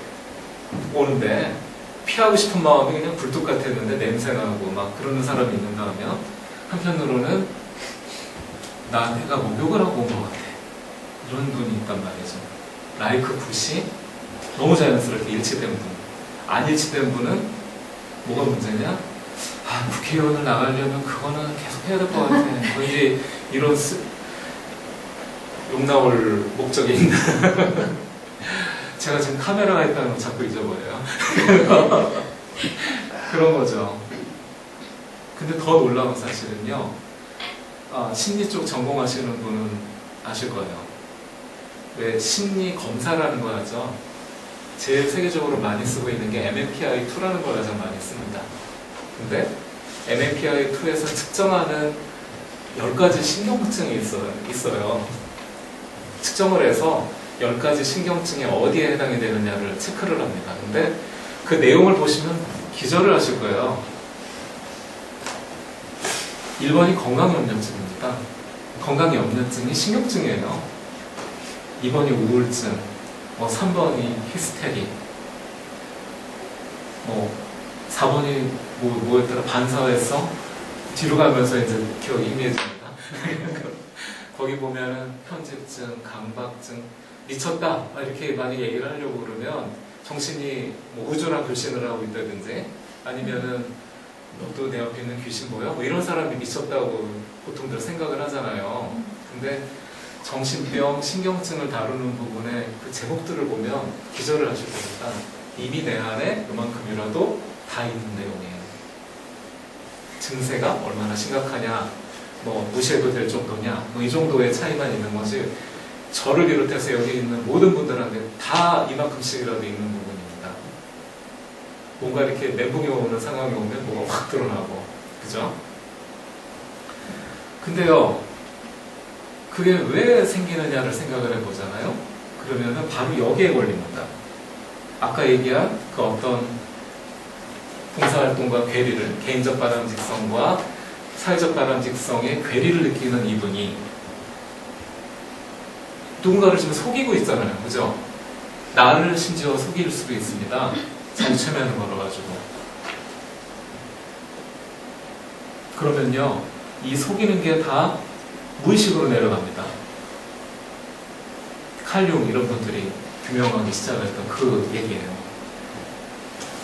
오는데 피하고 싶은 마음이 그냥 굴뚝 같았는데 냄새나고 막 그러는 사람이 있는가 하면, 한편으로는 내가 목욕을 하고 온 것 같아, 이런 분이 있단 말이죠. 라이크 굿이 너무 자연스럽게 일치된 분. 안 일치된 분은 뭐가 문제냐? 국회의원을 나가려면 그거는 계속 해야 될 것 같아. 왠지 이런 욕 나올 목적이 있는 제가 지금 카메라가 있다는 거 자꾸 잊어버려요. 그런 거죠. 근데 더 놀라운 사실은요, 심리 쪽 전공하시는 분은 아실 거예요. 왜 심리 검사라는 거 하죠. 제일 세계적으로 많이 쓰고 있는 게 MMPI-2라는 걸 가장 많이 씁니다. 근데 MMPI-2에서 측정하는 10가지 신경증이 있어요. 측정을 해서 10가지 신경증이 어디에 해당이 되느냐를 체크를 합니다. 근데 그 내용을 보시면 기절을 하실 거예요. 1번이 건강염려증입니다. 건강염려증이 신경증이에요. 2번이 우울증, 3번이 히스테리, 4번이 뭐였더라? 반사회성? 뒤로 가면서 이제 기억이 희미해집니다. 거기 보면은 편집증, 강박증, 미쳤다 이렇게 만약 얘기를 하려고 그러면 정신이 우주랑 불신을 하고 있다든지, 아니면은 너도 내 앞에 있는 귀신 보여? 이런 사람이 미쳤다고 보통들 생각을 하잖아요. 근데 정신병, 신경증을 다루는 부분에 그 제목들을 보면 기절을 하실 겁니다. 이미 내 안에 요만큼이라도 다 있는 내용이에요. 증세가 얼마나 심각하냐, 무시해도 될 정도냐, 이 정도의 차이만 있는 거지, 저를 비롯해서 여기 있는 모든 분들한테 다 이만큼씩이라도 있는 부분입니다. 뭔가 이렇게 멘붕이 오는 상황이 오면 뭐가 확 드러나고, 그죠? 근데요, 그게 왜 생기느냐를 생각을 해보잖아요? 그러면은 바로 여기에 걸립니다. 아까 얘기한 그 어떤 봉사활동과 괴리를, 개인적 바람직성과 사회적 바람직성의 괴리를 느끼는 이분이 누군가를 지금 속이고 있잖아요. 그죠? 나를 심지어 속일 수도 있습니다. 자기 최면을 걸어가지고. 그러면요, 이 속이는 게 다 무의식으로 내려갑니다. 칼융 이런 분들이 규명하기 시작했던 그 얘기예요.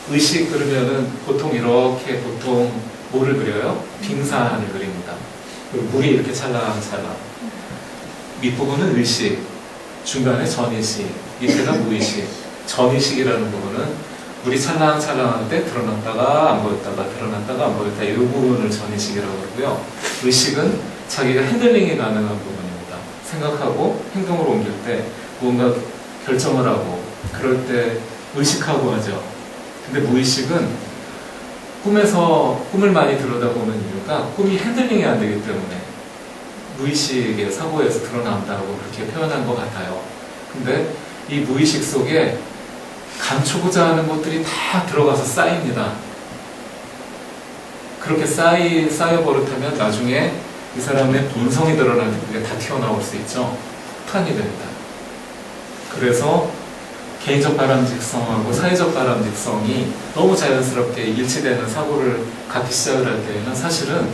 의식 그러면은 보통 이렇게 뭐를 그려요? 빙산을 그립니다. 물이 이렇게 찰랑찰랑. 밑부분은 의식, 중간에 전의식, 밑에가 무의식. 전의식이라는 부분은 물이 찰랑찰랑할 때 드러났다가 안 보였다가 드러났다가 안 보였다, 이 부분을 전의식이라고 그러고요. 의식은 자기가 핸들링이 가능한 부분입니다. 생각하고 행동으로 옮길 때 뭔가 결정을 하고 그럴 때 의식하고 하죠. 근데 무의식은 꿈에서 꿈을 많이 들여다보는 이유가 꿈이 핸들링이 안 되기 때문에 무의식의 사고에서 드러난다고 그렇게 표현한 것 같아요. 근데 이 무의식 속에 감추고자 하는 것들이 다 들어가서 쌓입니다. 그렇게 쌓여 버릇하면 나중에 이 사람의 본성이 드러날 때 그게 다 튀어나올 수 있죠. 폭탄이 됩니다. 그래서 개인적 바람직성하고 사회적 바람직성이 너무 자연스럽게 일치되는 사고를 갖기 시작을 할 때에는 사실은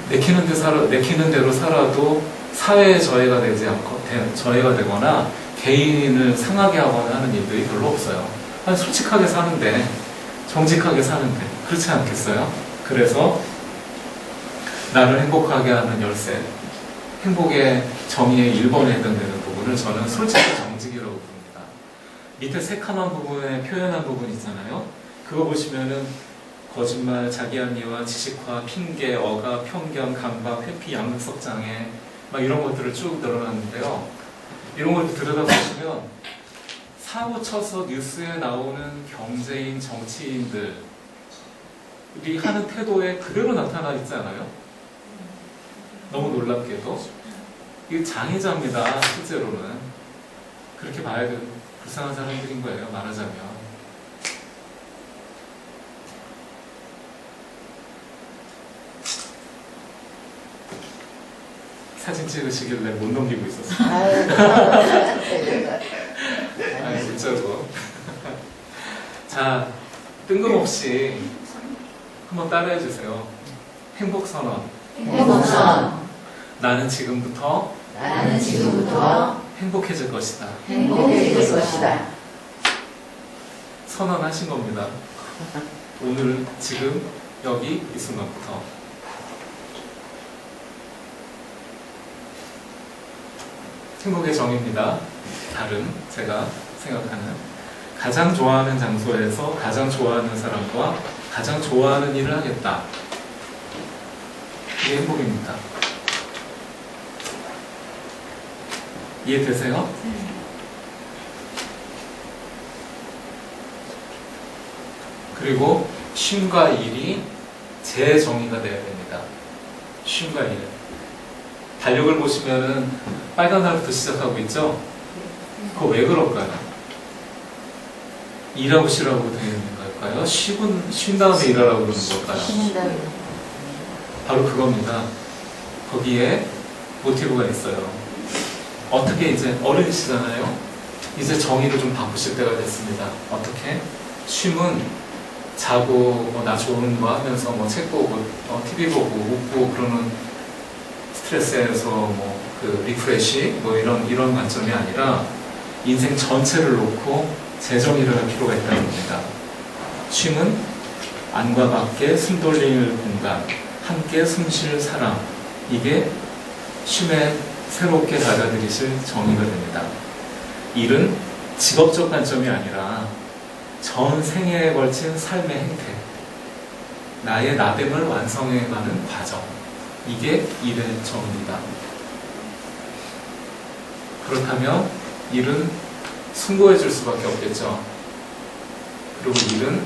내키는 대로 살아도 사회에 저해가 되지 않고 저해가 되거나 개인을 상하게 하거나 하는 일들이 별로 없어요. 아니, 솔직하게 사는데, 정직하게 사는데 그렇지 않겠어요? 그래서 나를 행복하게 하는 열쇠, 행복의 정의의 1번에 해당되는 부분을 저는 솔직한 정직이라고 부릅니다. 밑에 새카만 부분에 표현한 부분 있잖아요. 그거 보시면은 거짓말, 자기합리화, 지식화, 핑계, 억압, 편견, 강박, 회피, 양극석 장애 막 이런 것들을 쭉 늘어났는데요. 이런 걸 들여다보시면 사고 쳐서 뉴스에 나오는 경제인, 정치인들이 하는 태도에 그대로 나타나 있지 않아요? 너무 놀랍게도 이게 장애자입니다. 실제로는 그렇게 봐야 되는 불쌍한 사람들인 거예요. 말하자면 사진 찍으시길래 못 넘기고 있었어요. 아니 진짜로. 자, 뜬금없이 한번 따라해 주세요. 행복선언. 행복선. 나는 지금부터 행복해질 것이다. 행복해질 것이다. 선언하신 겁니다. 오늘, 지금, 여기, 이 순간부터. 행복의 정의입니다. 다른, 제가 생각하는 가장 좋아하는 장소에서 가장 좋아하는 사람과 가장 좋아하는 일을 하겠다. 이게 행복입니다. 이해되세요? 그리고 쉼과 일이 제 정의가 되어야 됩니다. 쉼과 일. 달력을 보시면은 빨간 날부터 시작하고 있죠? 그거 왜 그럴까요? 일하고 쉬라고 되어 있는 걸까요? 쉰 다음에 일하라고 그러는 걸까요? 바로 그겁니다. 거기에 모티브가 있어요. 어떻게 이제 어른이시잖아요. 이제 정의를 좀 바꾸실 때가 됐습니다. 어떻게? 쉼은 자고 나 좋은 거 하면서 책 보고 TV 보고 웃고 그러는 스트레스에서 그 리프레시 이런 관점이 아니라 인생 전체를 놓고 재정의를 할 필요가 있다는 겁니다. 쉼은 안과 밖에 숨 돌릴 공간, 함께 숨 쉴 사람, 이게 쉼에 새롭게 받아들이실 정의가 됩니다. 일은 직업적 관점이 아니라 전 생애에 걸친 삶의 행태, 나의 나됨을 완성해가는 과정, 이게 일의 정의입니다. 그렇다면 일은 숭고해질 수밖에 없겠죠. 그리고 일은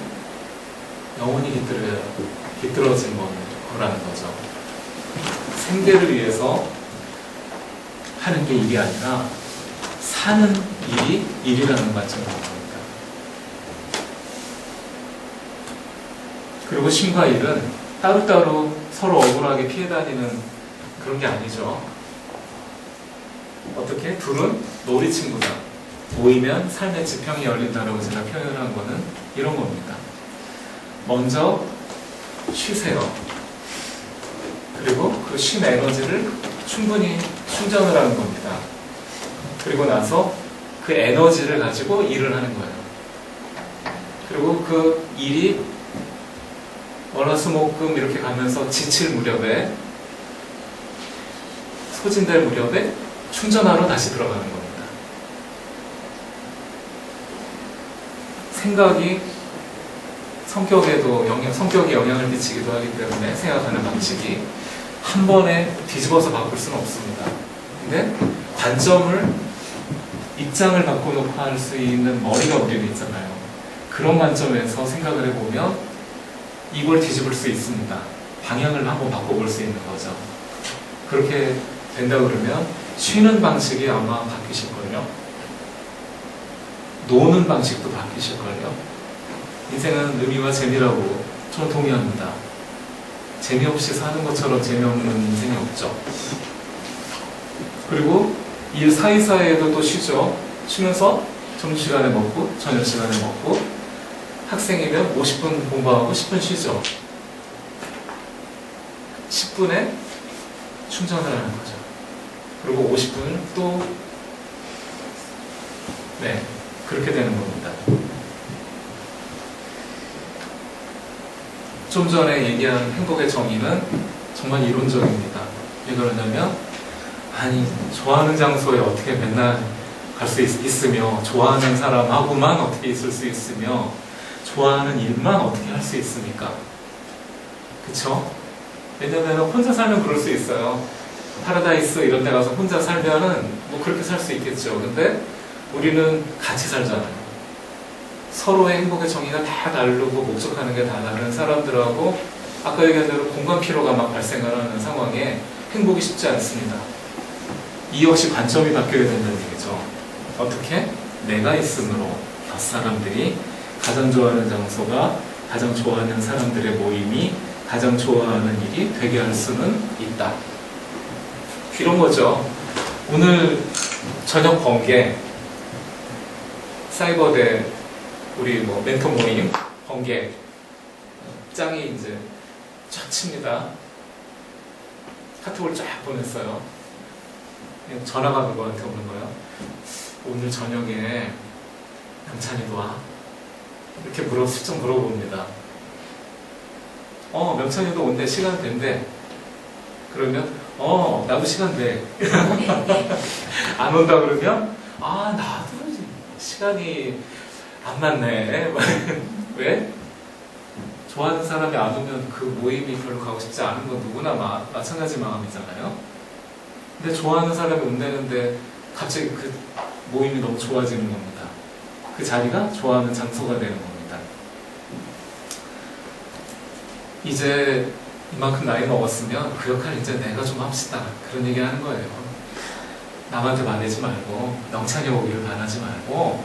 영원히 깃들어진 거라는 거죠. 생계를 위해서 하는 게 일이 아니라 사는 일이 일이라는 관점으로 봅니다. 그리고 쉼과 일은 따로따로 서로 억울하게 피해 다니는 그런 게 아니죠. 어떻게? 둘은 놀이 친구다. 모이면 삶의 지평이 열린다라고 제가 표현한 거는 이런 겁니다. 먼저 쉬세요. 그리고 그 쉼 에너지를 충분히 충전을 하는 겁니다. 그리고 나서 그 에너지를 가지고 일을 하는 거예요. 그리고 그 일이 월화수목금 이렇게 가면서 지칠 무렵에, 소진될 무렵에 충전하러 다시 들어가는 겁니다. 생각이 성격에 영향을 미치기도 하기 때문에 생각하는 방식이 한 번에 뒤집어서 바꿀 수는 없습니다. 근데 입장을 바꿔놓고 할 수 있는 머리가 우리는 있잖아요. 그런 관점에서 생각을 해보면 이걸 뒤집을 수 있습니다. 방향을 한번 바꿔볼 수 있는 거죠. 그렇게 된다 그러면 쉬는 방식이 아마 바뀌실걸요. 노는 방식도 바뀌실걸요. 인생은 의미와 재미라고 저는 동의합니다. 재미없이 사는 것처럼 재미없는 인생이 없죠. 그리고 일 사이사이에도 또 쉬죠. 쉬면서 점심시간에 먹고 저녁시간에 먹고 학생이면 50분 공부하고 10분 쉬죠. 10분에 충전을 하는 거죠. 그리고 50분을 또 그렇게 되는 겁니다. 좀 전에 얘기한 행복의 정의는 정말 이론적입니다. 왜 그러냐면 아니 좋아하는 장소에 어떻게 맨날 갈 수 있으며 좋아하는 사람하고만 어떻게 있을 수 있으며 좋아하는 일만 어떻게 할 수 있습니까? 그쵸? 왜냐면 혼자 살면 그럴 수 있어요. 파라다이스 이런 데 가서 혼자 살면은 뭐 그렇게 살 수 있겠죠. 근데 우리는 같이 살잖아요. 서로의 행복의 정의가 다 다르고 목적하는 게 다 다른 사람들하고 아까 얘기한 대로 공간 피로가 막 발생을 하는 상황에 행복이 쉽지 않습니다. 이 역시 관점이 바뀌어야 된다는 얘기죠. 어떻게? 내가 있으므로 곁사람들이 가장 좋아하는 장소가 가장 좋아하는 사람들의 모임이 가장 좋아하는 일이 되게 할 수는 있다. 이런 거죠. 오늘 저녁 번개 사이버대 우리 뭐 멘토 모임 번개 짱이 이제 쫙 칩니다. 카톡을 쫙 보냈어요. 전화가 누구한테 오는 거예요? 오늘 저녁에 명찬이도 와? 이렇게 슬쩍 물어봅니다. 명찬이도 온대, 시간 된대. 그러면 나도 시간 돼. 안 온다 그러면 나도 시간이 안 맞네. 왜? 좋아하는 사람이 안 오면 그 모임이 별로 가고 싶지 않은 건 누구나 마찬가지 마음이잖아요. 근데 좋아하는 사람이 온다는데 갑자기 그 모임이 너무 좋아지는 겁니다. 그 자리가 좋아하는 장소가 되는 겁니다. 이제 이만큼 나이 먹었으면 그 역할 이제 내가 좀 합시다. 그런 얘기 하는 거예요. 남한테 말하지 말고 명찬이 오기를 바라지 말고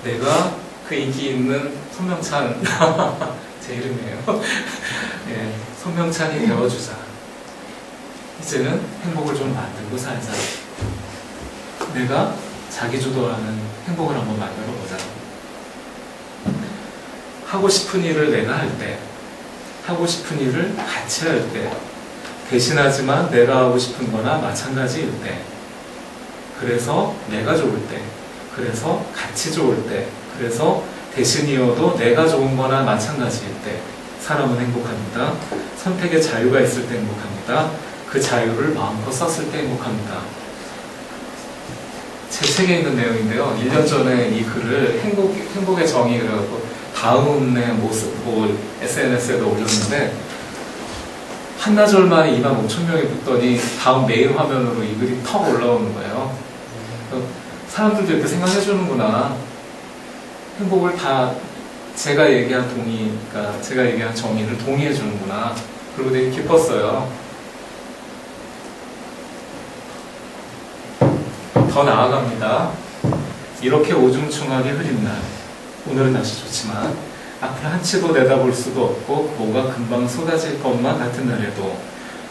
내가 그 인기 있는 손명찬 제 이름이에요. 예, 손명찬이 되어주자. 이제는 행복을 좀 만들고 살자. 내가 자기주도하는 행복을 한번 만들어 보자. 하고 싶은 일을 내가 할 때, 하고 싶은 일을 같이 할 때, 대신하지만 내가 하고 싶은 거나 마찬가지일 때, 그래서 내가 좋을 때, 그래서 같이 좋을 때, 그래서 대신이어도 내가 좋은 거나 마찬가지일 때 사람은 행복합니다. 선택의 자유가 있을 때 행복합니다. 그 자유를 마음껏 썼을 때 행복합니다. 제 책에 있는 내용인데요. 1년 전에 이 글을 행복의 정의 그래갖고 다음의 모습 SNS에도 올렸는데 한나절 만에 25,000명이 붙더니 다음 메인 화면으로 이 글이 턱 올라오는 거예요. 사람들도 이렇게 생각해 주는구나. 행복을 다 제가 얘기한 그러니까 제가 얘기한 정의를 동의해 주는구나. 그리고 되게 기뻤어요. 더 나아갑니다. 이렇게 오중충하게 흐린 날, 오늘은 날씨 좋지만 앞을 한치도 내다볼 수도 없고 뭐가 금방 쏟아질 것만 같은 날에도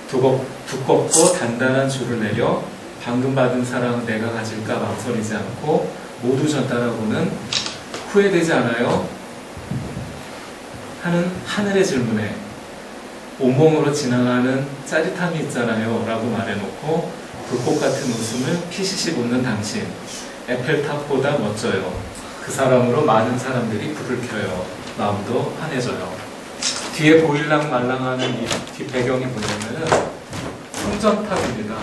두껍고 단단한 줄을 내려 방금 받은 사랑은 내가 가질까 망설이지 않고 모두 전달하고는 후회되지 않아요? 하는 하늘의 질문에 온몸으로 지나가는 짜릿함이 있잖아요 라고 말해놓고 불꽃 같은 웃음을 피시시 웃는 당신, 에펠탑보다 멋져요. 그 사람으로 많은 사람들이 불을 켜요. 마음도 환해져요. 뒤에 보일랑 말랑하는 이 뒷배경이 뭐냐면은 성전탑입니다.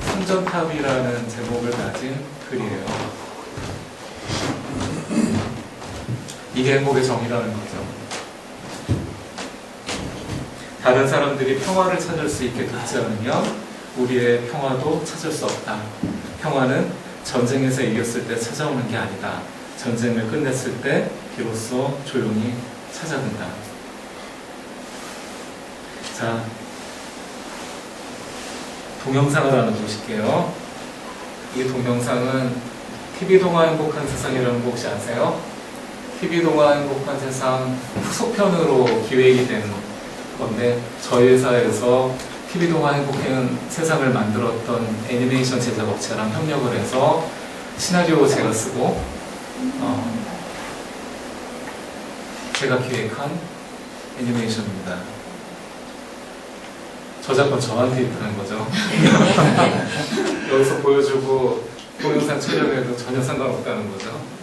성전탑이라는 제목을 가진 글이에요. 이게 행복의 정의라는 거죠. 다른 사람들이 평화를 찾을 수 있게 돕지 않으면 우리의 평화도 찾을 수 없다. 평화는 전쟁에서 이겼을 때 찾아오는 게 아니다. 전쟁을 끝냈을 때 비로소 조용히 찾아든다. 자, 동영상을 하나 보실게요. 이 동영상은 TV동화 행복한 세상이라는 거 혹시 아세요? TV동화 행복한 세상 후속편으로 기획이 된 건데 저희 회사에서 TV동화 행복한 세상을 만들었던 애니메이션 제작 업체랑 협력을 해서 시나리오 제가 쓰고 제가 기획한 애니메이션입니다. 저작권 저한테 입금한 거죠. 여기서 보여주고 동영상 촬영해도 전혀 상관없다는 거죠.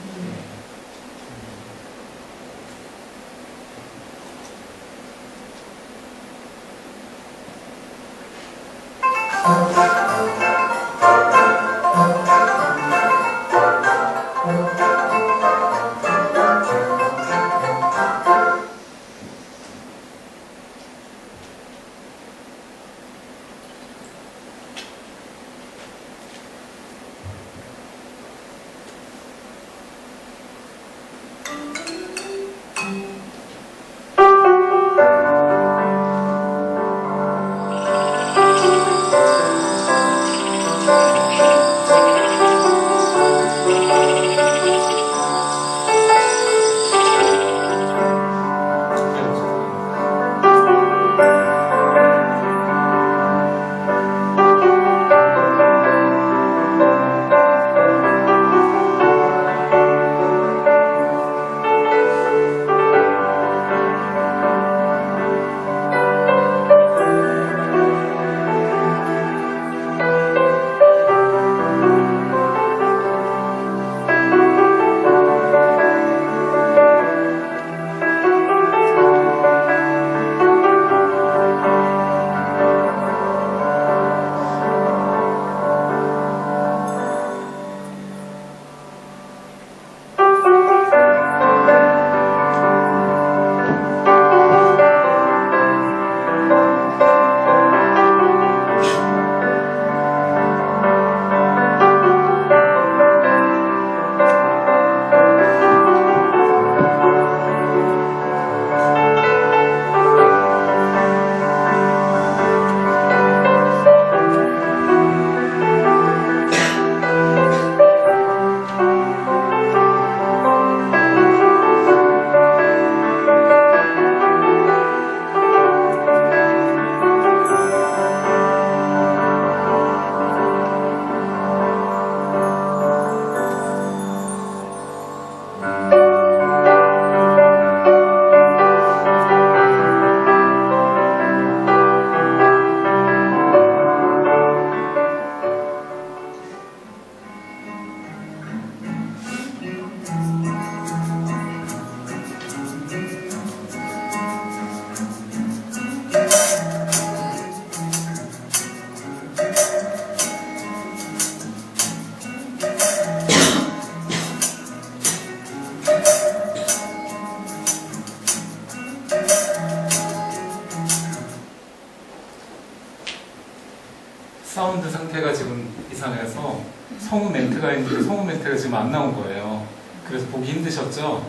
사운드 상태가 지금 이상해서 성우 멘트가 있는데 성우 멘트가 지금 안 나온 거예요. 그래서 보기 힘드셨죠?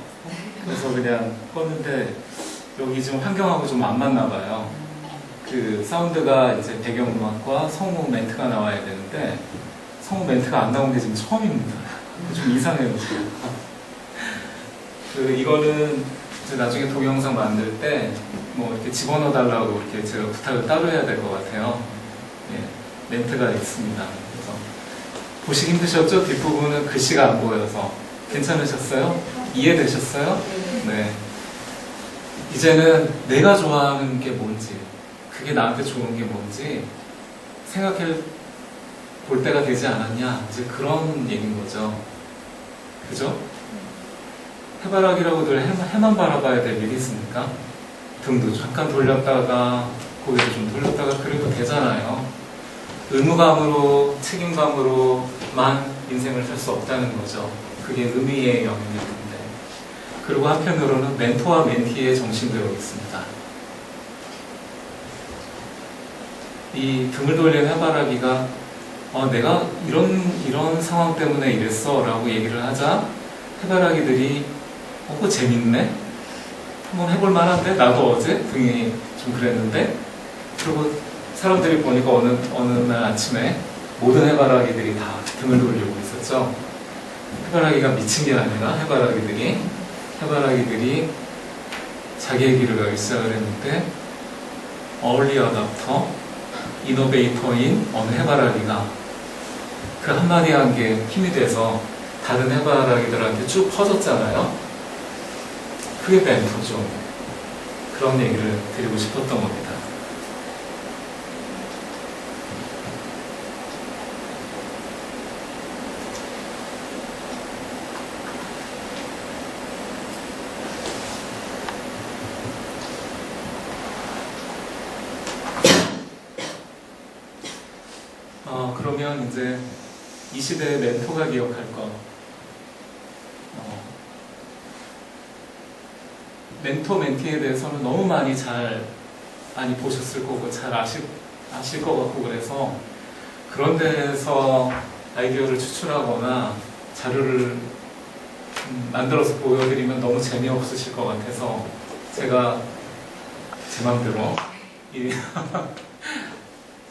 그래서 그냥 껐는데 여기 지금 환경하고 좀 안 맞나 봐요. 그 사운드가 이제 배경음악과 성우 멘트가 나와야 되는데 성우 멘트가 안 나온 게 지금 처음입니다. 좀 이상해요. 이거는 이제 나중에 동영상 만들 때 뭐 이렇게 집어넣어 달라고 이렇게 제가 부탁을 따로 해야 될 것 같아요. 예, 멘트가 있습니다. 그래서 보시기 힘드셨죠? 뒷부분은 글씨가 안 보여서. 괜찮으셨어요? 이해되셨어요? 네. 이제는 내가 좋아하는 게 뭔지, 그게 나한테 좋은 게 뭔지 생각해 볼 때가 되지 않았냐, 이제 그런 얘기인 거죠. 그죠? 해바라기라고 늘 해만 바라봐야 될 일이 있습니까? 등도 잠깐 돌렸다가 고개도 좀 돌렸다가 그래도 되잖아요. 의무감으로, 책임감으로만 인생을 살 수 없다는 거죠. 그게 의미의 영역인데. 그리고 한편으로는 멘토와 멘티의 정신도 여기 있습니다. 이 등을 돌린 해바라기가 내가 이런 상황 때문에 이랬어 라고 얘기를 하자 해바라기들이 그거 재밌네? 한번 해볼 만한데? 나도 어제 등이 좀 그랬는데? 그리고 사람들이 보니까 어느 날 아침에 모든 해바라기들이 다 등을 돌리고 있었죠. 해바라기가 미친 게 아니라 해바라기들이 자기의 길을 가기 시작을 했는데 어울리 어답터, 이노베이터인 어느 해바라기가 그 한마디 한 게 힘이 돼서 다른 해바라기들한테 쭉 퍼졌잖아요. 그게 멘토죠. 그런 얘기를 드리고 싶었던 겁니다. 그러면 이제 이 시대의 멘토가 기억할 것. 멘토 멘티에 대해서는 너무 많이 보셨을 거고 잘 아실 것 같고 그래서 그런 데서 아이디어를 추출하거나 자료를 만들어서 보여드리면 너무 재미없으실 것 같아서 제가 제 맘대로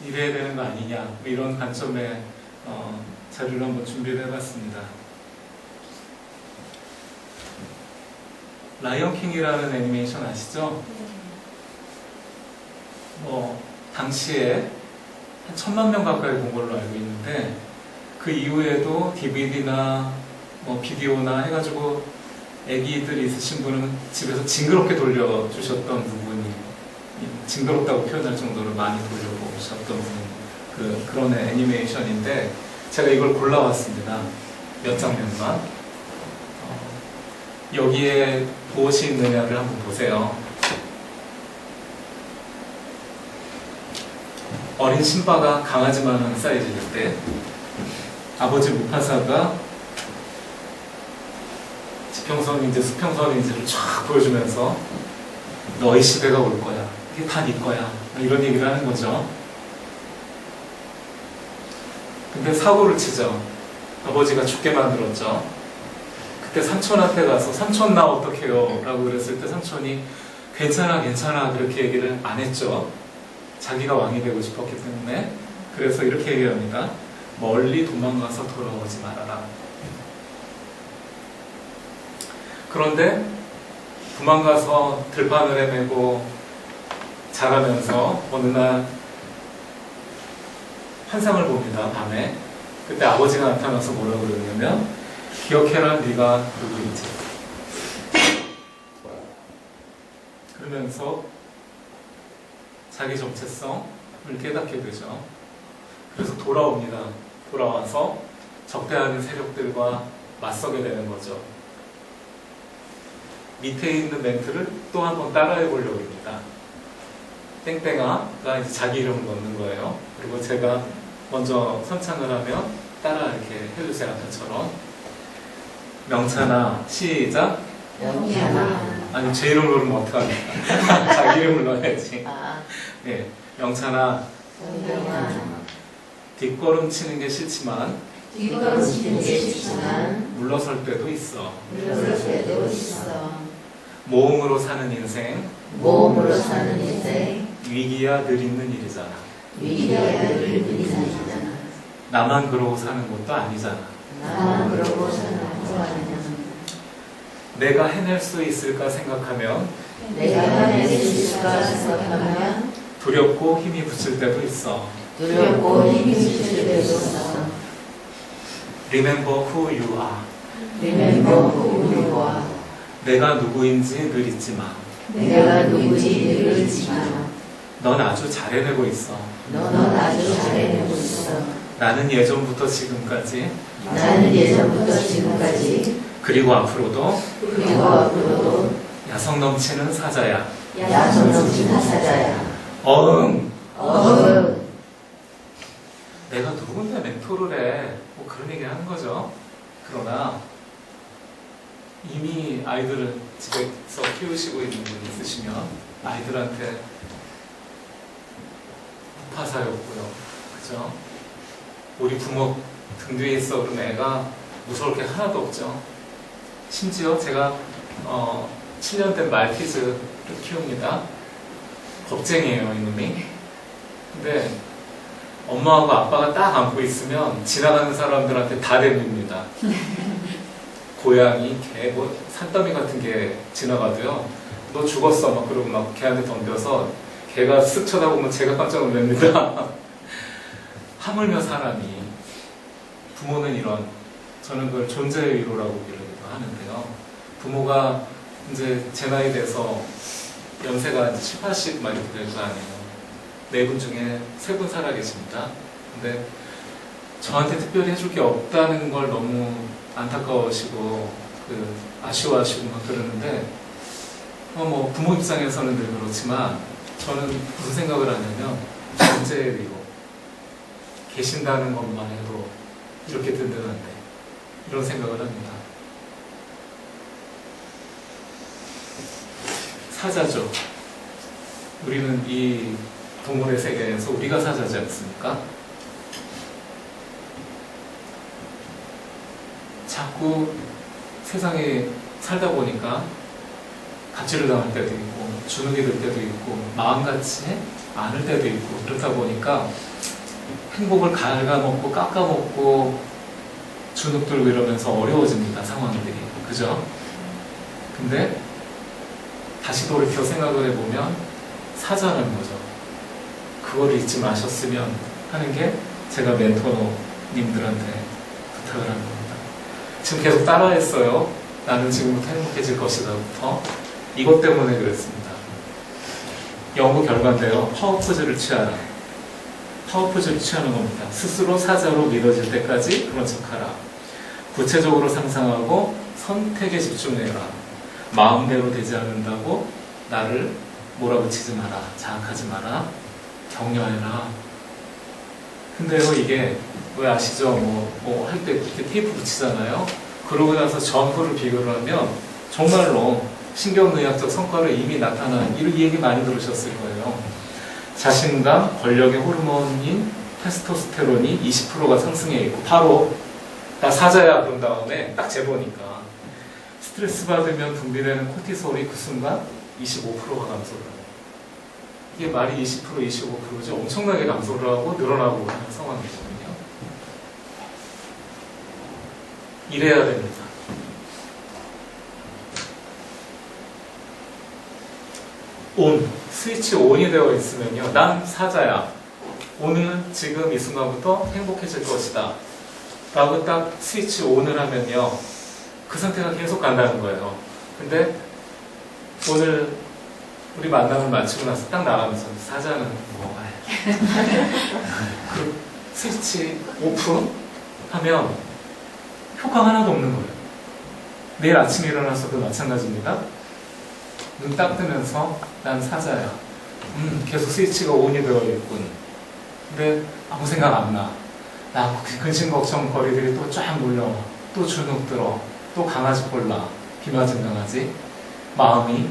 이래야 되는 거 아니냐 뭐 이런 관점의 자료를 한번 준비를 해봤습니다. 라이언 킹이라는 애니메이션 아시죠? 당시에 한 1000만 명 가까이 본 걸로 알고 있는데 그 이후에도 DVD나 비디오나 해가지고 애기들이 있으신 분은 집에서 징그럽게 돌려주셨던 부분이 징그럽다고 표현할 정도로 많이 돌려보셨던 그런 애니메이션인데 제가 이걸 골라왔습니다. 몇 장면만. 여기에 무엇이 있느냐를 한번 보세요. 어린 신바가 강아지만한 사이즈일 때 아버지 무파사가 지평선인지 수평선인지를 쫙 보여주면서 너희 시대가 올 거야. 이게 다 네 거야. 이런 얘기를 하는 거죠. 근데 사고를 치죠. 아버지가 죽게 만들었죠. 그때 삼촌한테 가서 삼촌 나 어떡해요? 라고 그랬을 때 삼촌이 괜찮아 그렇게 얘기를 안 했죠. 자기가 왕이 되고 싶었기 때문에. 그래서 이렇게 얘기합니다. 멀리 도망가서 돌아오지 말아라. 그런데 도망가서 들판을 헤매고 자라면서 어느 날 환상을 봅니다. 밤에. 그때 아버지가 나타나서 뭐라고 그러냐면 기억해라 네가 누구인지. 그러면서 자기 정체성을 깨닫게 되죠. 그래서 돌아옵니다. 돌아와서 적대하는 세력들과 맞서게 되는 거죠. 밑에 있는 멘트를 또 한번 따라해 보려고 합니다. 땡땡아가 이제 자기 이름을 넣는 거예요. 그리고 제가 먼저 선창을 하면 따라 이렇게 해주세요. 아까처럼. 명찬아, 시작. 명찬아. 아니, 제 이름을 넣으면 어떡합니까? 자기 이름을 넣어야지. 네, 명찬아. 명찬아. 뒷걸음 치는 게 싫지만 뒷걸음 치는 게 싫지만 물러설 때도 있어. 물러설 때도 있어. 모험으로 사는 인생. 모험으로 사는 인생. 위기야 늘 있는 일이잖아. 위기야 늘 있는 일이잖아. 나만 그러고 사는 것도 아니잖아. 나만 그러고 사는 것도 아니잖아. 내가 해낼 수 있을까 생각하면 내가 해낼 수 있을까 생각하면 두렵고 힘이 붙일 때도 있어. 두렵고 힘이 붙일 때도 있어. Remember who you are. Remember who you are. 내가 누구인지 늘 잊지 마. 내가 누구인지 늘 잊지 마. 넌 아주 잘 해내고 있어. 넌 아주 잘 해내고 있어. 나는 예전부터 지금까지 나는 예전부터 지금까지 그리고 앞으로도 야성 넘치는 사자야. 야성 넘치는 사자야. 어흥. 어흥. 내가 누군데 멘토를 해. 뭐 그런 얘기 하는 거죠. 그러나 이미 아이들을 집에서 키우시고 있는 분이 있으시면 아이들한테 무파사였고요. 그죠? 우리 부모 등 뒤에 있어 그러면 애가 무서울 게 하나도 없죠. 심지어 제가 7년 된 말티즈를 키웁니다. 겁쟁이에요, 이놈이. 근데 엄마하고 아빠가 딱 안고 있으면 지나가는 사람들한테 다 대립니다. 고양이, 개, 산더미 같은 게 지나가도요. 너 죽었어 막 그러고 막 걔한테 덤벼서 걔가 쓱 쳐다보면 제가 깜짝 놀랍니다. 하물며 사람이, 부모는 이런, 저는 그걸 존재의 위로라고 부르기도 하는데요. 부모가 이제 제 나이 돼서 연세가 이제 7, 80 많이 될 거 아니에요. 네 분 중에 세 분 살아 계십니다. 근데 저한테 특별히 해줄 게 없다는 걸 너무 안타까워하시고 아쉬워하시고 막 그러는데 뭐 부모 입장에서는 늘 그렇지만 저는 무슨 생각을 하냐면 존재의 위로, 계신다는 것만 해도 이렇게 든든한데 이런 생각을 합니다. 사자죠. 우리는 이 동물의 세계에서 우리가 사자지 않습니까? 자꾸 세상에 살다 보니까 갑질을 당할 때도 있고 주눅이 들 때도 있고 마음같이 않을 때도 있고 그렇다 보니까 행복을 갉아먹고 깎아먹고 주눅 들고 이러면서 어려워집니다. 상황들이. 그죠? 근데 다시 돌이켜 생각을 해보면 사자라는 거죠. 그걸 잊지 마셨으면 하는 게 제가 멘토님들한테 부탁을 하는 겁니다. 지금 계속 따라했어요. 나는 지금부터 행복해질 것이다부터. 이것 때문에 그랬습니다. 연구 결과인데요. 파워포즈를 취하라. 파워포즈를 취하는 겁니다. 스스로 사자로 믿어질 때까지 그런 척하라. 구체적으로 상상하고 선택에 집중해라. 마음대로 되지 않는다고 나를 몰아붙이지 마라. 자학하지 마라. 격려해라. 근데요, 이게 왜 아시죠? 뭐 할 때 이렇게 테이프 붙이잖아요. 그러고 나서 전후를 비교를 하면 정말로 신경의학적 성과로 이미 나타난 이 얘기 많이 들으셨을 거예요. 자신감, 권력의 호르몬인 테스토스테론이 20%가 상승해 있고 바로 나 사자야 그런 다음에 딱 재보니까 스트레스 받으면 분비되는 코티솔이 그 순간 25%가 감소를 해요. 이게 말이 20%, 25%죠. 엄청나게 감소를 하고 늘어나고 하는 상황이거든요. 이래야 됩니다. 온, 스위치 온이 되어 있으면요. 난 사자야. 오늘 지금 이 순간부터 행복해질 것이다. 라고 딱 스위치 온을 하면요. 그 상태가 계속 간다는 거예요. 근데 오늘 우리 만남을 마치고 나서 딱 나가면서 사자는 뭐 그 스위치 오프 하면 효과가 하나도 없는 거예요. 내일 아침에 일어나서도 마찬가지입니다. 눈 딱 뜨면서 난 사자야. 계속 스위치가 온이 되어 있군. 근데 아무 생각 안 나. 나 근심 걱정 거리들이 또 쫙 몰려와. 또 주눅 들어. 또 강아지 골라. 비 맞은 강아지. 마음이.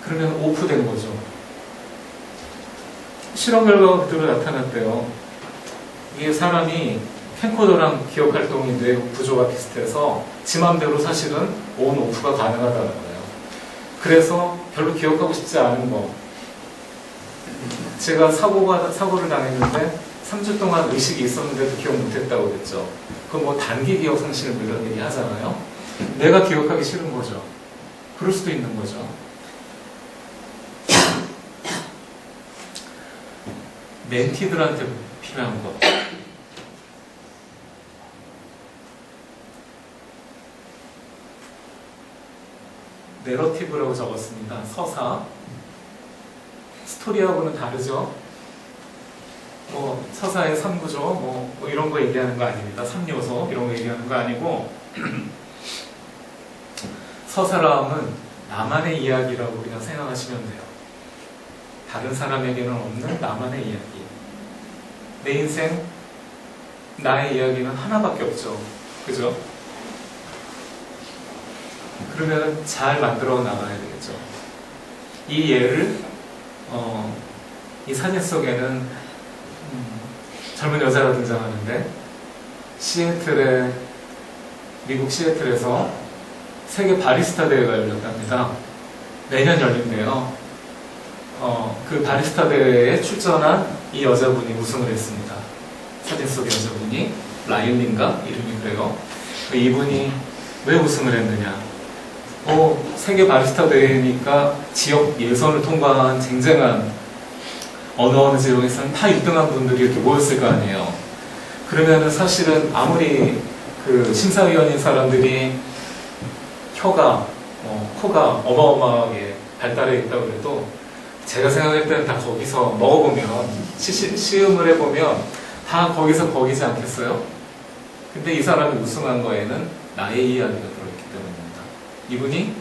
그러면 오프된 거죠. 실험 결과가 그대로 나타났대요. 이게 사람이 캠코더랑 기억 활동이 뇌 구조가 비슷해서 지 맘대로 사실은 온, 오프가 가능하다는 거예요. 그래서 별로 기억하고 싶지 않은 거. 제가 사고를 당했는데 3주 동안 의식이 있었는데도 기억 못했다고 그랬죠. 그건 뭐 단기 기억 상실 뭐 이런 얘기 하잖아요. 내가 기억하기 싫은 거죠. 그럴 수도 있는 거죠. 멘티들한테 필요한 것. 내러티브라고 적었습니다. 서사. 스토리하고는 다르죠. 뭐 서사의 3구조 뭐 이런 거 얘기하는 거 아닙니다. 3요소 이런 거 얘기하는 거 아니고 서사라함은 나만의 이야기라고 그냥 생각하시면 돼요. 다른 사람에게는 없는 나만의 이야기. 내 인생 나의 이야기는 하나밖에 없죠. 그죠? 그러면 잘 만들어 나가야 되겠죠. 이 예를 이 사진 속에는 젊은 여자가 등장하는데 미국 시애틀에서 세계 바리스타 대회가 열렸답니다. 내년 열린대요. 그 바리스타 대회에 출전한 이 여자분이 우승을 했습니다. 사진 속 여자분이 라일린가 이름이 그래요. 이분이 왜 우승을 했느냐? 세계 바리스타 대회니까 지역 예선을 통과한 쟁쟁한 어느 지역에서는 다 1등한 분들이 이렇게 모였을 거 아니에요. 그러면은 사실은 아무리 그 심사위원인 사람들이 혀가, 코가 어마어마하게 발달해 있다고 그래도 제가 생각할 때는 다 거기서 먹어보면, 시음을 해보면 다 거기서 거기지 않겠어요? 근데 이 사람이 우승한 거에는 나의 이야기가 들어있기 때문입니다. 이분이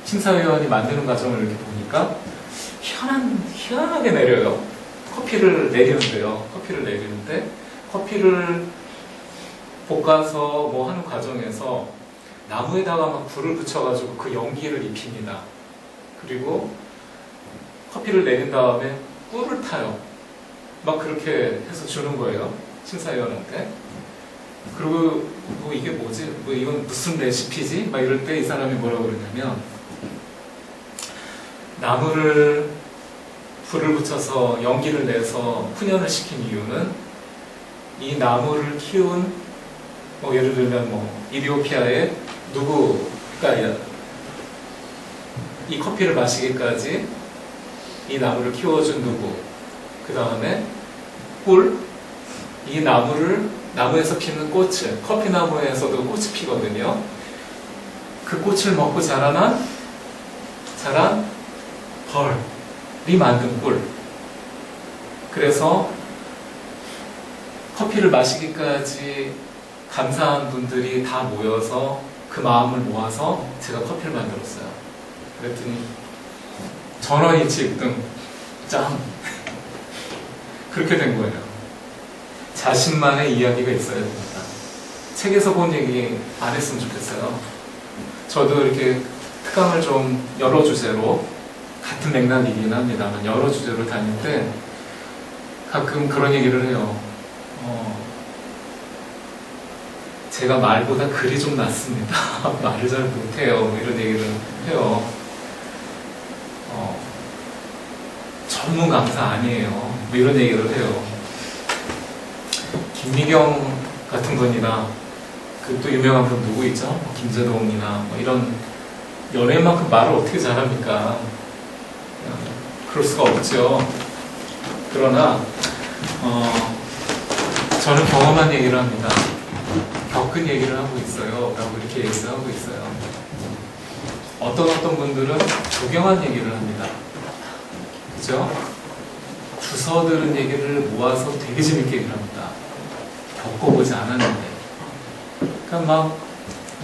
심사위원이 만드는 과정을 이렇게 보니까 희한하게 내려요. 커피를 내리는데요. 커피를 볶아서 뭐 하는 과정에서 나무에다가 막 불을 붙여가지고 그 연기를 입힙니다. 그리고 커피를 내린 다음에 꿀을 타요. 막 그렇게 해서 주는 거예요. 심사위원한테. 그리고 뭐 이게 뭐지? 뭐 이건 무슨 레시피지? 막 이럴 때 이 사람이 뭐라고 그러냐면 나무를 불을 붙여서 연기를 내서 훈연을 시킨 이유는 이 나무를 키운 뭐 예를 들면 뭐 이디오피아의 누구가 이 커피를 마시기까지 이 나무를 키워준 누구, 그 다음에 꿀, 이 나무에서 피는 꽃을, 커피나무에서도 꽃이 피거든요. 그 꽃을 먹고 자란 벌이 만든 꿀. 그래서 커피를 마시기까지 감사한 분들이 다 모여서 그 마음을 모아서 제가 커피를 만들었어요. 그랬더니 전원일치 1등 짱 그렇게 된 거예요. 자신만의 이야기가 있어야 됩니다. 책에서 본 얘기 안 했으면 좋겠어요. 저도 이렇게 특강을 좀 여러 주제로, 같은 맥락이긴 합니다만 여러 주제로 다닐 때 가끔 그런 얘기를 해요. 제가 말보다 글이 좀 낫습니다. 말을 잘 못해요. 뭐 이런 얘기를 해요. 전문 강사 아니에요. 뭐 이런 얘기를 해요. 김미경 같은 분이나 그 또 유명한 분 누구 있죠? 김재동이나 뭐 이런 연예인만큼 말을 어떻게 잘합니까? 그럴 수가 없죠. 그러나 저는 경험한 얘기를 합니다. 겪은 얘기를 하고 있어요. 라고 이렇게 얘기를 하고 있어요. 어떤 분들은 조경한 얘기를 합니다. 그죠? 주워 들은 얘기를 모아서 되게 재밌게 얘기를 합니다. 겪어보지 않았는데. 그러니까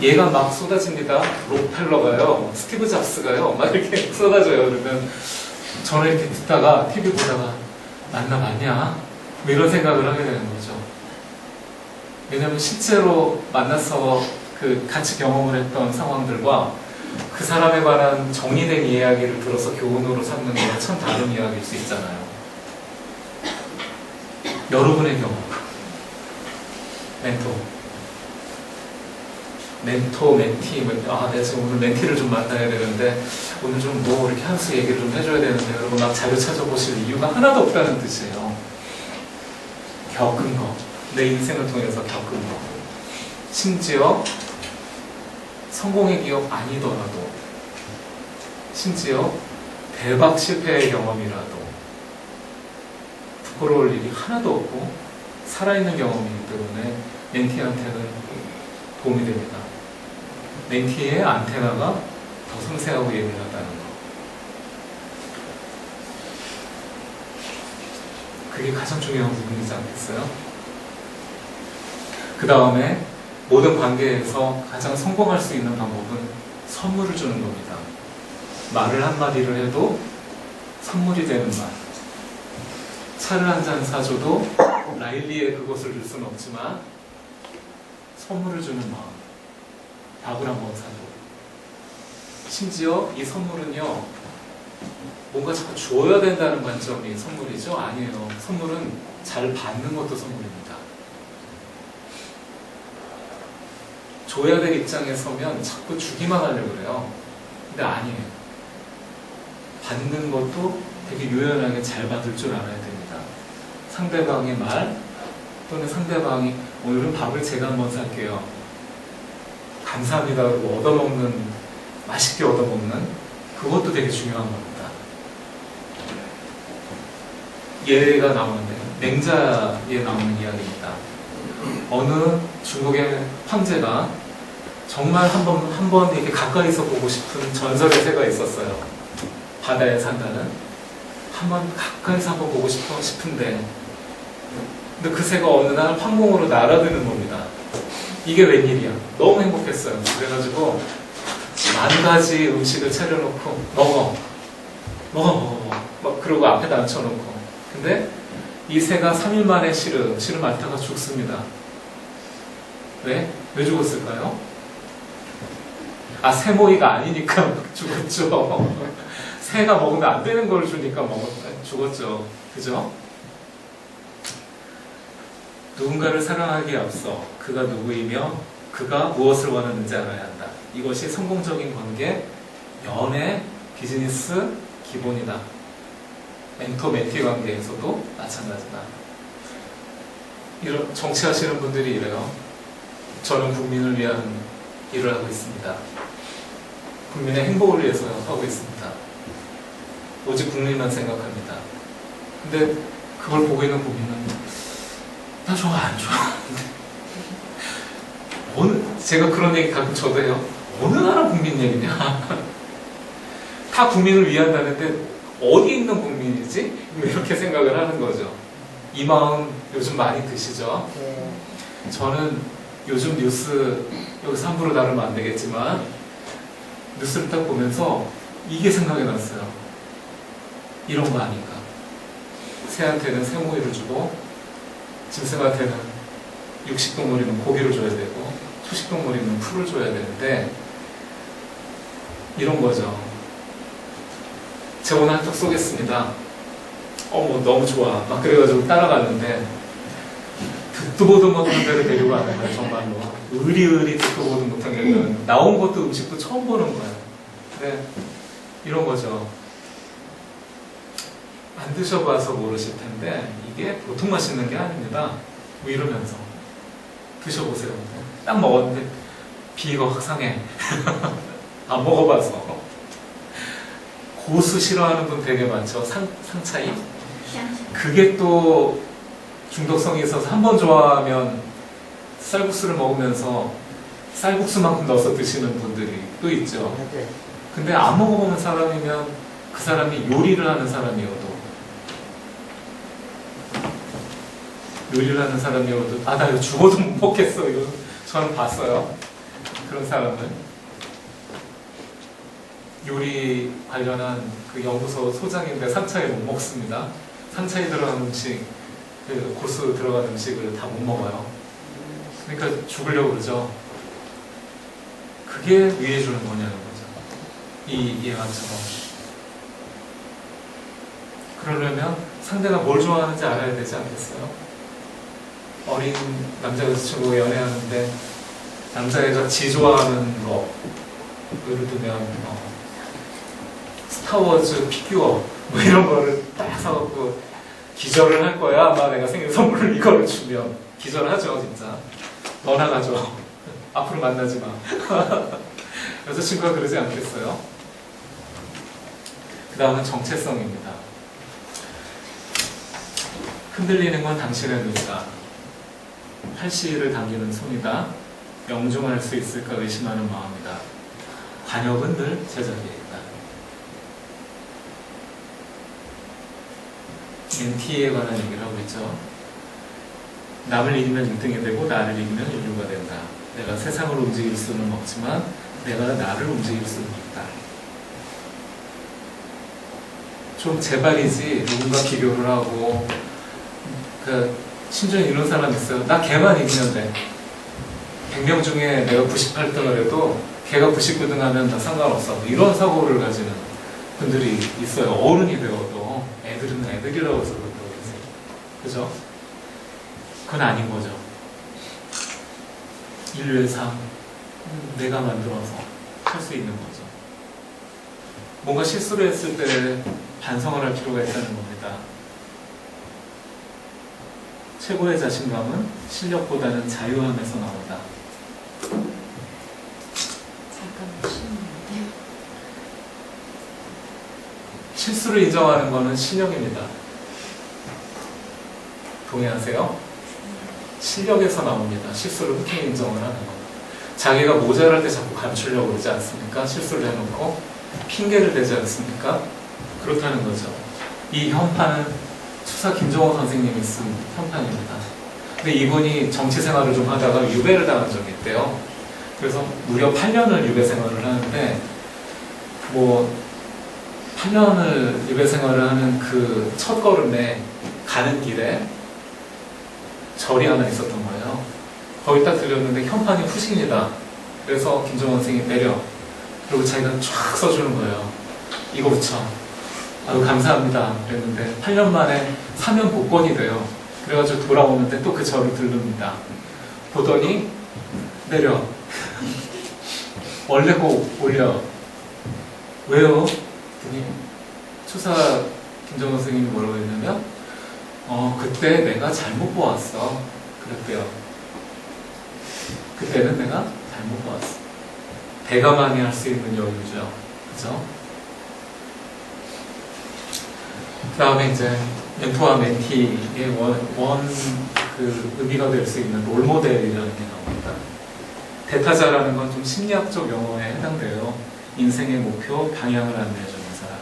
얘가 막 쏟아집니다. 록펠러가요, 스티브 잡스가요, 막 이렇게 쏟아져요. 그러면 저는 이렇게 듣다가, TV 보다가, 맞냐? 뭐 이런 생각을 하게 되는 거죠. 왜냐면 실제로 만나서 같이 경험을 했던 상황들과 그 사람에 관한 정리된 이야기를 들어서 교훈으로 삼는 건 참 다른 이야기일 수 있잖아요. 여러분의 경험. 멘토, 멘티. 내가 지금 오늘 멘티를 좀 만나야 되는데, 오늘 좀 뭐 이렇게 한 수 얘기를 좀 해줘야 되는데, 여러분 막 자료 찾아보실 이유가 하나도 없다는 뜻이에요. 겪은 거. 내 인생을 통해서 겪은 거. 심지어 성공의 기억 아니더라도, 심지어 대박 실패의 경험이라도 부끄러울 일이 하나도 없고 살아있는 경험이기 때문에 멘티한테는 도움이 됩니다. 멘티의 안테나가 더 섬세하고 예민하다는 거. 그게 가장 중요한 부분이지 않겠어요? 그 다음에 모든 관계에서 가장 성공할 수 있는 방법은 선물을 주는 겁니다. 말을 한마디를 해도 선물이 되는 말. 차를 한 잔 사줘도 라일리에 그것을 줄 수는 없지만 선물을 주는 마음. 밥을 한번 사줘. 심지어 이 선물은요, 뭔가 자꾸 주어야 된다는 관점이 선물이죠? 아니에요. 선물은 잘 받는 것도 선물입니다. 줘야 될 입장에 서면 자꾸 주기만 하려고 그래요. 근데 아니에요. 받는 것도 되게 유연하게 잘 받을 줄 알아야 됩니다. 상대방의 말 또는 상대방이 오늘은 밥을 제가 한번 살게요. 감사합니다. 그리고 얻어먹는, 맛있게 얻어먹는 그것도 되게 중요한 겁니다. 예가 나오는데 맹자에 나오는 이야기입니다. 어느 중국의 황제가 정말 한 번 이렇게 가까이서 보고 싶은 전설의 새가 있었어요. 바다에 산다는. 한번 가까이서 한번 보고 싶은데 근데 그 새가 어느 날 황궁으로 날아드는 겁니다. 이게 웬일이야. 너무 행복했어요. 그래가지고 10,000가지 음식을 차려놓고 먹어 막 그러고 앞에다 앉혀놓고 근데 이 새가 3일 만에 시름 앓다가 죽습니다. 왜? 왜 죽었을까요? 새모이가 아니니까 죽었죠. 새가 먹으면 안 되는 걸 주니까 죽었죠. 그죠? 누군가를 사랑하기에 앞서 그가 누구이며 그가 무엇을 원하는지 알아야 한다. 이것이 성공적인 관계, 연애, 비즈니스 기본이다. 멘토 멘티 관계에서도 마찬가지다. 이런 정치하시는 분들이 이래요. 저는 국민을 위한 일을 하고 있습니다. 국민의 행복을 위해서 하고 있습니다. 오직 국민만 생각합니다. 근데 그걸 보고 있는 국민은 나 좋아 안 좋아. 제가 그런 얘기 가끔 저도 해요. 어느 나라 국민 얘기냐? 다 국민을 위한다는데 어디 있는 국민이지? 이렇게 생각을 하는 거죠. 이 마음 요즘 많이 드시죠? 네. 저는 요즘 뉴스 여기서 함부로 다루면 안 되겠지만 뉴스를 딱 보면서 이게 생각이 났어요. 이런 거 아닌가? 새한테는 새모이를 주고 짐승한테는 육식동물이면 고기를 줘야 되고 초식동물이면 풀을 줘야 되는데 이런 거죠. 제가 오늘 한턱 쏘겠습니다. 너무 좋아. 막 그래가지고 따라갔는데 듣도 보도 못한 데를 데리고 가는 거예요. 정말로 의리의리 듣도 보도 못한 데는 나온 것도 음식도 처음 보는 거예요. 근데 이런 거죠. 안 드셔봐서 모르실 텐데 이게 보통 맛있는 게 아닙니다. 뭐 이러면서 드셔보세요. 딱 먹었는데 비위가 확 상해. 안 먹어봐서. 고수 싫어하는 분 되게 많죠. 상차이. 그게 또 중독성이 있어서 한 번 좋아하면 쌀국수를 먹으면서 쌀국수만큼 넣어서 드시는 분들이 또 있죠. 근데 안 먹어보는 사람이면 그 사람이 요리를 하는 사람이어도 나 이거 죽어도 못 먹겠어. 이거 저는 봤어요. 그런 사람은 요리 관련한 그 연구소 소장인데 상차에 못 먹습니다. 상차에 들어간 음식, 그 고수 들어간 음식을 다 못 먹어요. 그러니까 죽으려고 그러죠. 그게 위해 주는 거냐는 거죠. 이 예화처럼. 그러려면 상대가 뭘 좋아하는지 알아야 되지 않겠어요? 어린 남자 여자친구가 연애하는데 남자애가 지 좋아하는 거 예를 들면 스타워즈 피규어 뭐 이런 거를 딱 사갖고 기절을 할 거야. 아마 내가 생일 선물로 이거를 주면 기절하죠. 진짜 떠나가죠. 앞으로 만나지 마. 여자친구가 그러지 않겠어요? 그 다음은 정체성입니다. 흔들리는 건 당신의 눈이다. 팔씨를 당기는 손이다. 명중할 수 있을까 의심하는 마음이다. 관역은 늘 제자리에 있다. NT에 관한 얘기를 하고 있죠. 남을 이기면 1등이 되고 나를 이기면 인류가 된다. 내가 세상을 움직일 수는 없지만 내가 나를 움직일 수는 있다. 좀 제발이지 누군가 비교를 하고 심지어 이런 사람 있어요. 나 걔만 이기면 돼. 100명 중에 내가 98등을 해도 걔가 99등 하면 나 상관없어. 이런 사고를 가지는 분들이 있어요. 어른이 되어도 애들은 애들이라고 해서 그렇다고 그러세요. 그죠? 그건 아닌 거죠. 인류의 삶, 내가 만들어서 할 수 있는 거죠. 뭔가 실수를 했을 때 반성을 할 필요가 있다는 겁니다. 최고의 자신감은 실력보다는 자유함에서 나온다. 잠깐만 쉬는데. 실수를 인정하는 것은 실력입니다. 동의하세요? 실력에서 나옵니다. 실수를 흔쾌히 인정을 하는 거. 자기가 모자랄 때 자꾸 감추려고 그러지 않습니까? 실수를 해놓고 핑계를 대지 않습니까? 그렇다는 거죠. 이 현판은 추사 김정호 선생님이 쓴 현판입니다. 근데 이분이 정치 생활을 좀 하다가 유배를 당한 적이 있대요. 그래서 무려 8년을 유배 생활을 하는데 8년을 유배 생활을 하는 그 첫 걸음에 가는 길에 절이 하나 있었던 거예요. 거기 딱 들렸는데 현판이 후신이다. 그래서 김정원 선생님이 내려. 그리고 자기가 쫙 써주는 거예요. 이거 붙여. 아유 감사합니다. 그랬는데 8년 만에 사면 복권이 돼요. 그래가지고 돌아오는데 또 그 절을 들릅니다. 보더니 내려. 원래 꼭 올려. 왜요? 그랬더니 추사 김정원 선생님이 뭐라고 했냐면 그때 내가 잘못 보았어. 그랬대요. 그때는 내가 잘못 보았어. 대가만이 할 수 있는 여유죠. 그죠? 그 다음에 이제 멘토와 멘티의 그 의미가 될 수 있는 롤모델이라는 게 나옵니다. 대타자라는 건 좀 심리학적 용어에 해당돼요. 인생의 목표, 방향을 안내해주는 사람.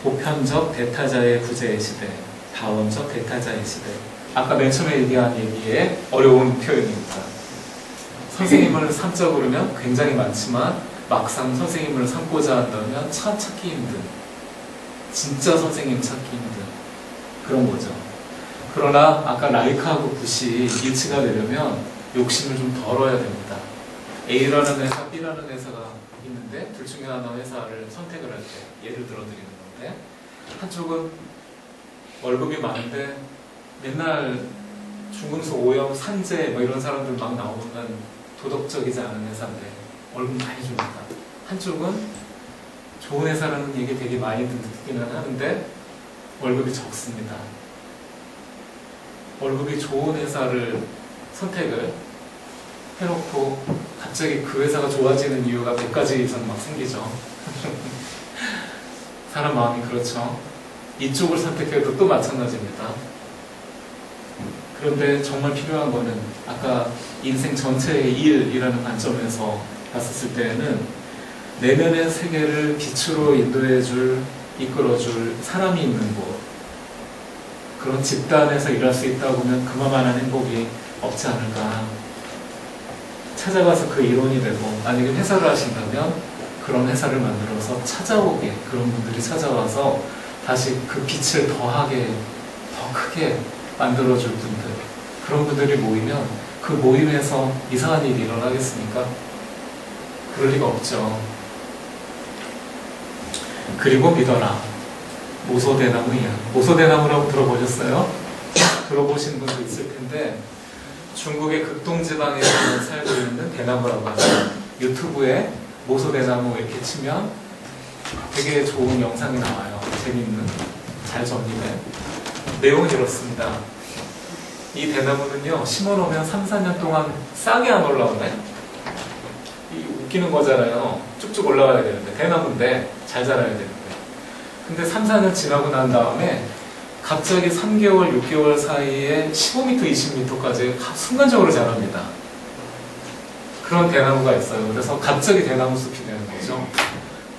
보편적 대타자의 구제의 시대, 다원적 대타자의 시대. 아까 맨 처음에 얘기한 얘기에 어려운 표현입니다. 선생님을 삼자 그러면 굉장히 많지만 막상 선생님을 삼고자 한다면 참 찾기 힘든, 진짜 선생님 찾기 힘든 그런 거죠. 그러나 아까 라이카하고 굿이 일치가 되려면 욕심을 좀 덜어야 됩니다. A라는 회사, B라는 회사가 있는데 둘 중에 하나 회사를 선택을 할 때 예를 들어 드리는 건데 한쪽은 월급이 많은데 맨날 중금속 오염, 산재 뭐 이런 사람들 막 나오는 도덕적이지 않은 회사인데 월급 많이 줍니다. 한쪽은 좋은 회사라는 얘기 되게 많이 듣기는 하는데 월급이 적습니다. 월급이 좋은 회사를 선택을 해놓고 갑자기 그 회사가 좋아지는 이유가 100가지 이상 막 생기죠. 사람 마음이 그렇죠. 이쪽을 선택해도 또 마찬가지입니다. 그런데 정말 필요한 거는 아까 인생 전체의 일이라는 관점에서 봤었을 때에는 내면의 세계를 빛으로 인도해줄, 이끌어줄 사람이 있는 곳, 그런 집단에서 일할 수 있다 보면 그만한 행복이 없지 않을까. 찾아가서 그 이론이 되고, 만약에 회사를 하신다면 그런 회사를 만들어서 찾아오게, 그런 분들이 찾아와서 다시 그 빛을 더하게, 더 크게 만들어줄 분들, 그런 분들이 모이면 그 모임에서 이상한 일이 일어나겠습니까? 그럴 리가 없죠. 그리고 믿어라. 모소대나무이야. 모소대나무라고 들어보셨어요? 들어보신 분도 있을 텐데 중국의 극동지방에서 살고 있는 대나무라고 하죠. 유튜브에 모소대나무 이렇게 치면 되게 좋은 영상이 나와요. 재밌는, 잘 정리된. 내용은 이렇습니다. 이 대나무는요, 심어놓으면 3, 4년 동안 싹이 안 올라오네. 이 웃기는 거잖아요. 쭉쭉 올라가야 되는데, 대나무인데 잘 자라야 되는데. 근데 3, 4년 지나고 난 다음에 갑자기 3개월, 6개월 사이에 15m, 20m까지 순간적으로 자랍니다. 그런 대나무가 있어요. 그래서 갑자기 대나무 숲이 되는 거죠.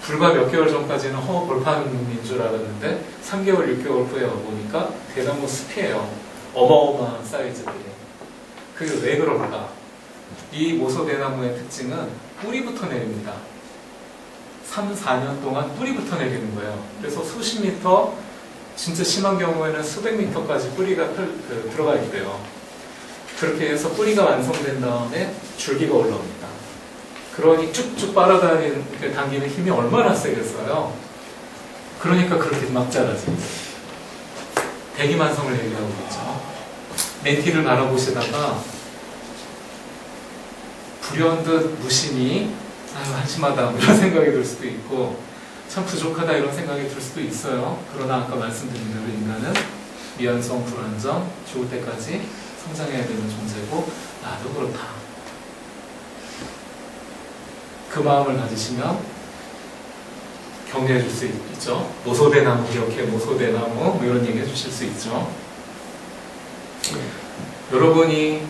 불과 몇 개월 전까지는 벌판인 줄 알았는데 3개월, 6개월 후에 와보니까 대나무 숲이에요. 어마어마한 사이즈들이. 그게 왜 그럴까? 이 모소대나무의 특징은 뿌리부터 내립니다. 3, 4년 동안 뿌리부터 내리는 거예요. 그래서 수십 미터, 진짜 심한 경우에는 수백 미터까지 뿌리가 들어가 있대요. 그렇게 해서 뿌리가 완성된 다음에 줄기가 올라옵니다. 그러니 쭉쭉 빨아당기는 힘이 얼마나 세겠어요. 그러니까 그렇게 막 자라집니다. 대기만성을 얘기하고 있죠. 멘티를 바라보시다가 불현듯 무심히 아유 한심하다 이런 생각이 들 수도 있고 참 부족하다 이런 생각이 들 수도 있어요. 그러나 아까 말씀드린 대로 인간은 미완성, 불완전, 죽을 때까지 성장해야 되는 존재고 나도 그렇다. 그 마음을 가지시면 격려해 줄 수 있죠. 모소대나무 기억해, 모소대나무 뭐 이런 얘기 해주실 수 있죠. 여러분이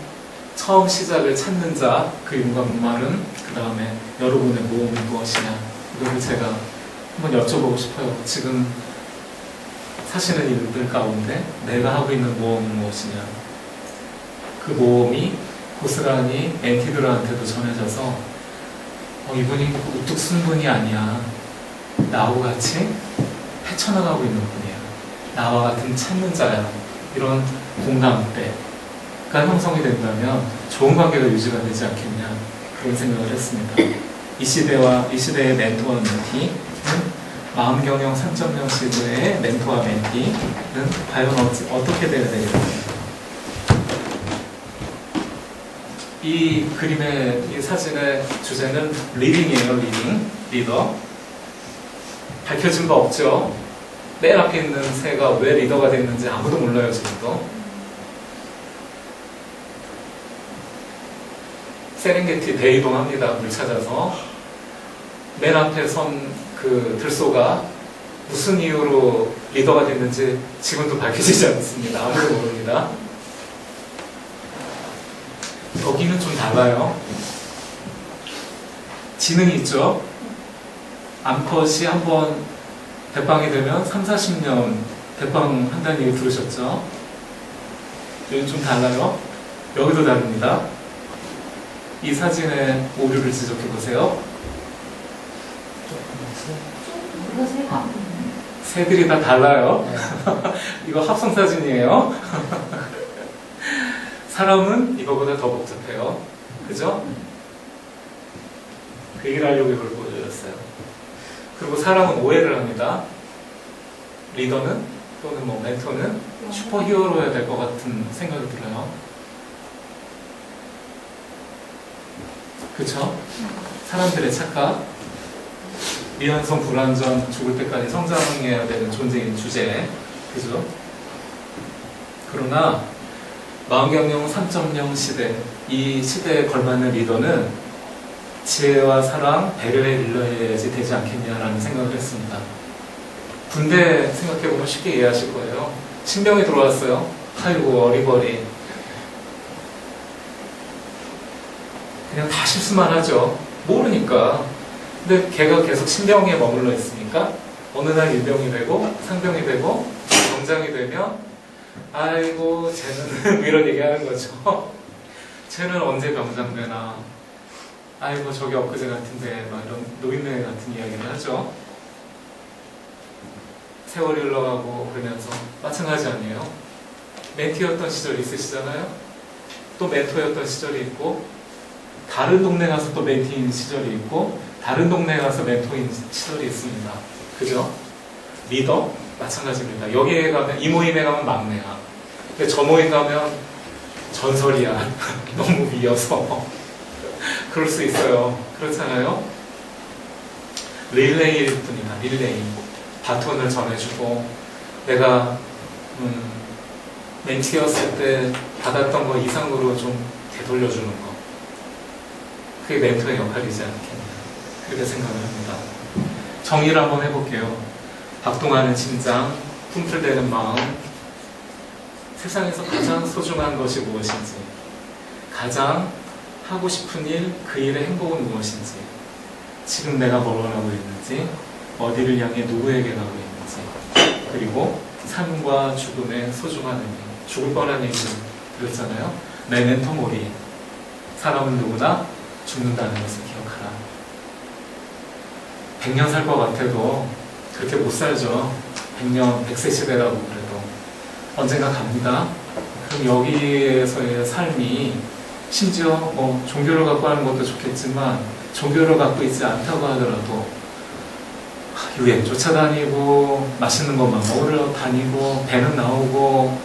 처음 시작을 찾는 자, 그 이름과 목말은 그 다음에 여러분의 모험이 무엇이냐, 이거를 제가 한번 여쭤보고 싶어요. 지금 사시는 일들 가운데 내가 하고 있는 모험은 무엇이냐. 그 모험이 고스란히 멘티들한테도 전해져서 이분이 우뚝 쓴 분이 아니야. 나하고 같이 헤쳐나가고 있는 분이야. 나와 같은 찾는 자야. 이런 공감대가 형성이 된다면 좋은 관계가 유지가 되지 않겠냐, 그런 생각을 했습니다. 이 시대의 멘토와 멘티는 마음경영 3.0 시대의 멘토와 멘티는 과연 어떻게 되어야 되겠습니까? 이 그림의, 이 사진의 주제는 리딩이에요. 리더. 밝혀진 바 없죠. 맨 앞에 있는 새가 왜 리더가 됐는지 아무도 몰라요, 지금도. 세렝게티 대이동합니다. 물 찾아서. 맨 앞에 선 그 들소가 무슨 이유로 리더가 됐는지 지금도 밝혀지지 않습니다. 아무도 모릅니다. 여기는 좀 달라요. 지능이 있죠. 암컷이 한번 대빵이 되면 3, 40년 대빵 한다는 얘기 들으셨죠? 여기 좀 달라요. 여기도 다릅니다. 이 사진의 오류를 지적해 보세요. 새들이 다 달라요. 이거 합성 사진이에요. 사람은 이거보다 더 복잡해요. 그죠? 그 얘기를 하려고 이걸 보여드렸어요. 그리고 사람은 오해를 합니다. 리더는 또는 뭐 멘토는 슈퍼히어로여야 될 것 같은 생각이 들어요. 그쵸? 사람들의 착각, 미완성 불완전, 죽을 때까지 성장해야 되는 존재인 주제, 그죠? 그러나 마음경영 3.0 시대, 이 시대에 걸맞는 리더는 지혜와 사랑, 배려에 일러야지 되지 않겠냐라는 생각을 했습니다. 군대 생각해보면 쉽게 이해하실 거예요. 신병이 들어왔어요. 아이고 어리버리. 그냥 다 실수만 하죠. 모르니까. 근데 걔가 계속 신병에 머물러 있으니까 어느 날 일병이 되고 상병이 되고 병장이 되면 아이고 쟤는 이런 얘기 하는 거죠. 쟤는 언제 병장 되나. 아이고 저기 엊그제 같은데 막 이런 노인네 같은 이야기를 하죠. 세월이 흘러가고 그러면서 마찬가지 아니에요. 멘티였던 시절 있으시잖아요. 또 멘토였던 시절이 있고 다른 동네 가서 또 멘티인 시절이 있고 다른 동네 가서 멘토인 시절이 있습니다. 그죠? 리더 마찬가지입니다. 여기에 가면 이 모임에 가면 막내야. 근데 저 모임 가면 전설이야. 너무 미어서 그럴 수 있어요. 그렇잖아요. 릴레이일 뿐이야. 릴레이. 바톤을 전해주고 내가 멘티였을 때 받았던 거 이상으로 좀 되돌려주는 거. 그게 멘토의 역할이지 않겠나. 그렇게 생각을 합니다. 정의를 한번 해볼게요. 박동하는 심장, 꿈틀대는 마음, 세상에서 가장 소중한 것이 무엇인지, 가장 하고 싶은 일, 그 일의 행복은 무엇인지, 지금 내가 뭘 원하고 있는지, 어디를 향해 누구에게 가고 있는지, 그리고 삶과 죽음의 소중한 의미, 죽을 뻔한 얘기 들었잖아요. 메멘토 모리, 사람은 누구나 죽는다는 것을 기억하라. 100년 살 것 같아도 그렇게 못 살죠. 100년, 100세 시대라고 그래도 언젠가 갑니다. 그럼 여기에서의 삶이 심지어 뭐 종교를 갖고 하는 것도 좋겠지만 종교를 갖고 있지 않다고 하더라도 유행 쫓아다니고 맛있는 것만 먹으러 다니고 배는 나오고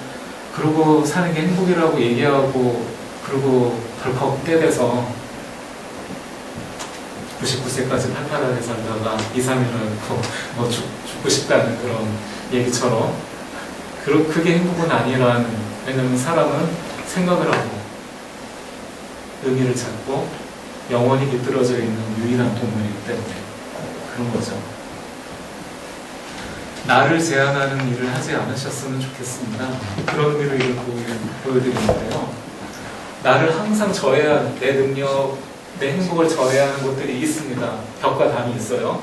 그러고 사는 게 행복이라고 얘기하고 그러고 덜컥 떼돼서 99세까지 팔팔하게 살다가 2, 3일 후 뭐 죽고 싶다는 그런 얘기처럼 그게 행복은 아니라는. 왜냐면 사람은 생각을 하고 의미를 찾고 영원히 깃들어져 있는 유일한 동물이기 때문에 그런 거죠. 나를 제한하는 일을 하지 않으셨으면 좋겠습니다. 그런 의미로 이걸 보여드리는데요. 나를 항상 저해야 하는, 내 능력, 내 행복을 저해야 하는 것들이 있습니다. 벽과 담이 있어요.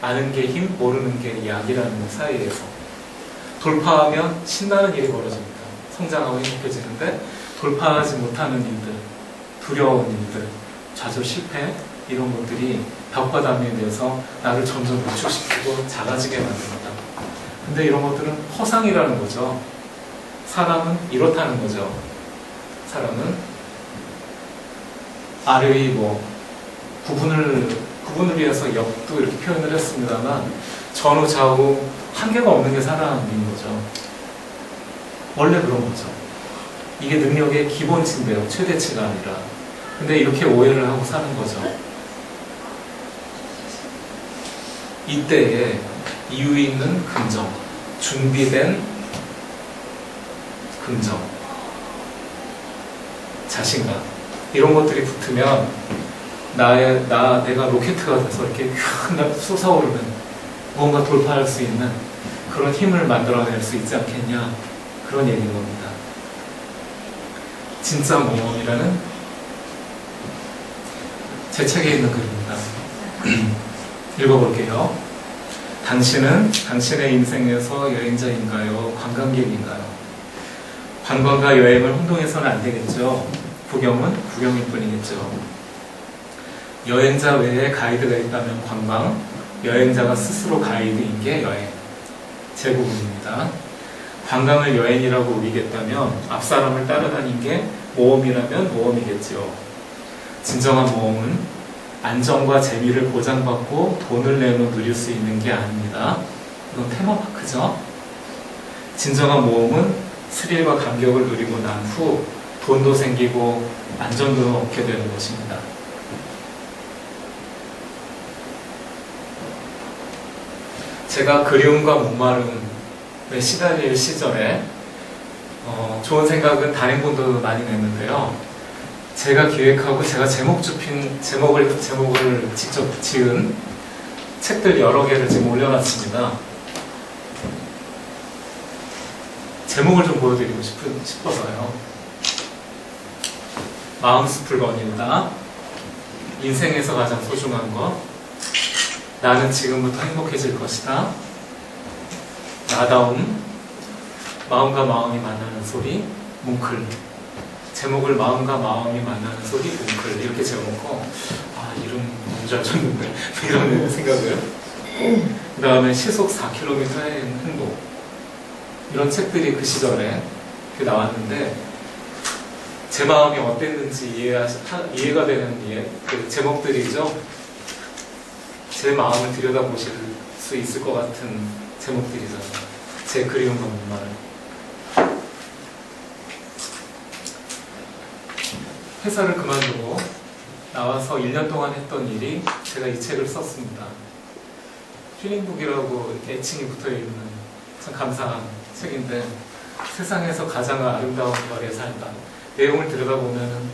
아는 게 힘, 모르는 게 약이라는 사이에서 돌파하면 신나는 일이 벌어집니다. 성장하고 행복해지는데 돌파하지 못하는 일들, 두려운 일들, 좌절, 실패 이런 것들이 벽과 담에 대해서 나를 점점 위축시키고 작아지게 만듭니다. 근데 이런 것들은 허상이라는 거죠. 사람은 이렇다는 거죠. 사람은 아래의 구분을 위해서 역도 이렇게 표현을 했습니다만 전후 좌우 한계가 없는 게 사람인 거죠. 원래 그런 거죠. 이게 능력의 기본치인데요. 최대치가 아니라. 근데 이렇게 오해를 하고 사는 거죠. 이때에 이유 있는 긍정, 준비된 긍정, 자신감 이런 것들이 붙으면 내가 로켓트가 돼서 이렇게 솟아오르는 뭔가 돌파할 수 있는 그런 힘을 만들어낼 수 있지 않겠냐 그런 얘기인 겁니다. 진짜 모험이라는 제 책에 있는 글입니다. 읽어볼게요. 당신은 당신의 인생에서 여행자인가요? 관광객인가요? 관광과 여행을 혼동해서는 안 되겠죠. 구경은 구경일 뿐이겠죠. 여행자 외에 가이드가 있다면 관광, 여행자가 스스로 가이드인 게 여행. 제 부분입니다. 관광을 여행이라고 우기겠다면 앞사람을 따라다닌 게 모험이라면 모험이겠죠. 진정한 모험은 안정과 재미를 보장받고 돈을 내면 누릴 수 있는 게 아닙니다. 이건 테마파크죠. 진정한 모험은 스릴과 감격을 누리고 난 후 돈도 생기고 안정도 얻게 되는 것입니다. 제가 그리움과 목마름에 시달릴 시절에 좋은 생각은 단행본도 많이 냈는데요. 제가 기획하고 제가 제목을 직접 지은 책들 여러 개를 지금 올려놨습니다. 제목을 좀 보여드리고 싶어서요. 마음숲을 거닐다, 인생에서 가장 소중한 것, 나는 지금부터 행복해질 것이다, 나다움, 마음과 마음이 만나는 소리, 뭉클. 제목을 마음과 마음이 만나는 소리, 뭉클 이렇게 지어놓고 이름 너무 잘 줬는데 이런 생각을. 그 다음에 시속 4km의 행복, 이런 책들이 그 시절에 나왔는데 제 마음이 어땠는지 이해가 되는 그 제목들이죠. 제 마음을 들여다보실 수 있을 것 같은 제목들이죠. 제 그리움과 목마름. 회사를 그만두고 나와서 1년 동안 했던 일이 제가 이 책을 썼습니다. 힐링북이라고 이렇게 애칭이 붙어있는 참 감사한 책인데, 세상에서 가장 아름다운 별에 살다. 내용을 들여다보면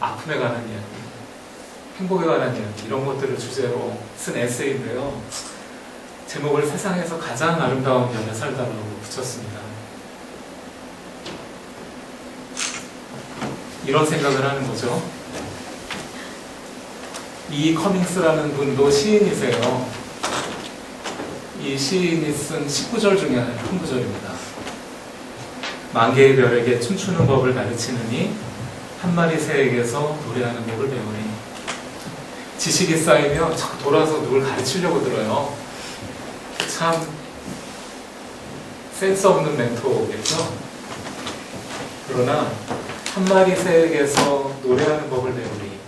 아픔에 관한 이야기, 행복에 관한 이야기, 이런 것들을 주제로 쓴 에세이인데요. 제목을 세상에서 가장 아름다운 별에 살다라고 붙였습니다. 이런 생각을 하는 거죠. 이 커밍스라는 분도 시인이세요. 이 시인이 쓴 19절 중에 한 구절입니다. 만 개의 별에게 춤추는 법을 가르치느니 한 마리 새에게서 노래하는 법을 배우니. 지식이 쌓이면 자꾸 돌아서 누굴 가르치려고 들어요. 참 센스 없는 멘토겠죠? 그러나 한 마리 새에게서 노래하는 법을 배우니,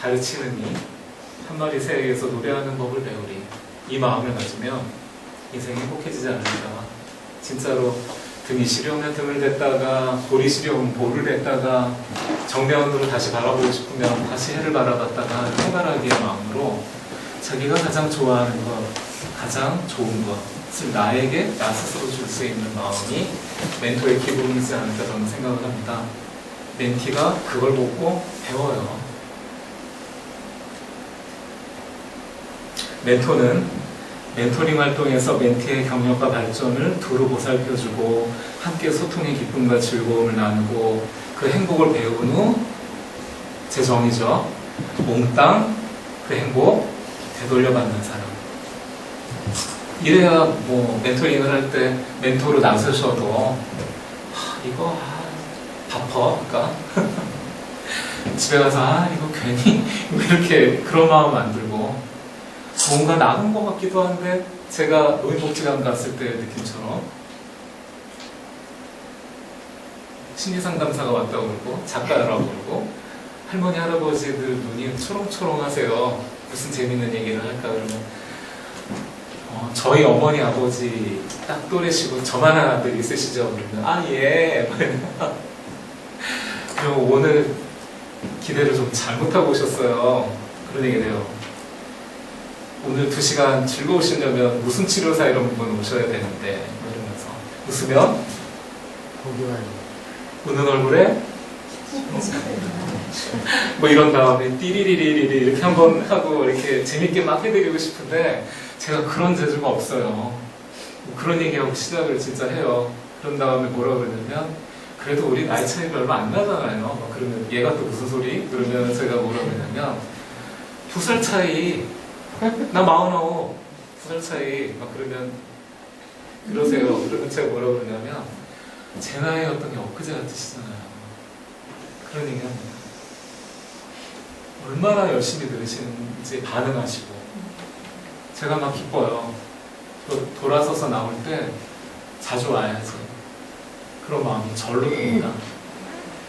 가르치느니 한 마리 새에게서 노래하는 법을 배우리. 이 마음을 가지면 인생이 행복해지지 않을까. 진짜로 등이 시려우면 등을 댔다가, 볼이 시려우면 볼을 댔다가, 정면으로 다시 바라보고 싶으면 다시 해를 바라봤다가, 해바라기의 마음으로 자기가 가장 좋아하는 것, 가장 좋은 것을 나에게 나 스스로 줄 수 있는 마음이 멘토의 기본이지 않을까 저는 생각을 합니다. 멘티가 그걸 보고 배워요. 멘토는 멘토링 활동에서 멘티의 경력과 발전을 두루 보살펴주고 함께 소통의 기쁨과 즐거움을 나누고 그 행복을 배운 후 제 정의죠. 몽땅 그 행복 되돌려받는 사람. 이래야 뭐 멘토링을 할 때 멘토로 나서셔도 이거 바빠 그러니까 집에 가서 이거 괜히 왜 이렇게 그런 마음 안 들고 뭔가 나은 것 같기도 한데 제가 노인복지관 갔을 때 느낌처럼 심리상담사가 왔다고 그러고 작가라고 그러고 할머니 할아버지들 눈이 초롱초롱 하세요. 무슨 재밌는 얘기를 할까 그러면 저희 어머니 아버지 딱 또래시고 저만한 아들 있으시죠? 그러면 예 그리고 오늘 기대를 좀 잘못하고 오셨어요. 그런 얘기를 해요. 오늘 2시간 즐거우시려면 무슨 치료사 이런 분 오셔야 되는데 이러면서 웃으면 웃는 얼굴에 뭐 이런 다음에 띠리리리리리 이렇게 한번 하고 이렇게 재밌게 막 해드리고 싶은데 제가 그런 재주가 없어요. 그런 얘기하고 시작을 진짜 해요. 그런 다음에 뭐라 그러냐면 그래도 우리 나이 차이가 얼마 안 나잖아요. 막 그러면 얘가 또 무슨 소리? 그러면 제가 뭐라 그러냐면 2살 차이 나 49, 2살 차이 막 그러면 그러세요. 그러면 제가 뭐라 그러냐면 제 나이였던 게 엊그제 같으시잖아요. 그런 얘기합니다. 얼마나 열심히 들으시는지 반응하시고 제가 막 기뻐요. 돌아서서 나올 때 자주 와야지. 그런 마음이 절로 듭니다.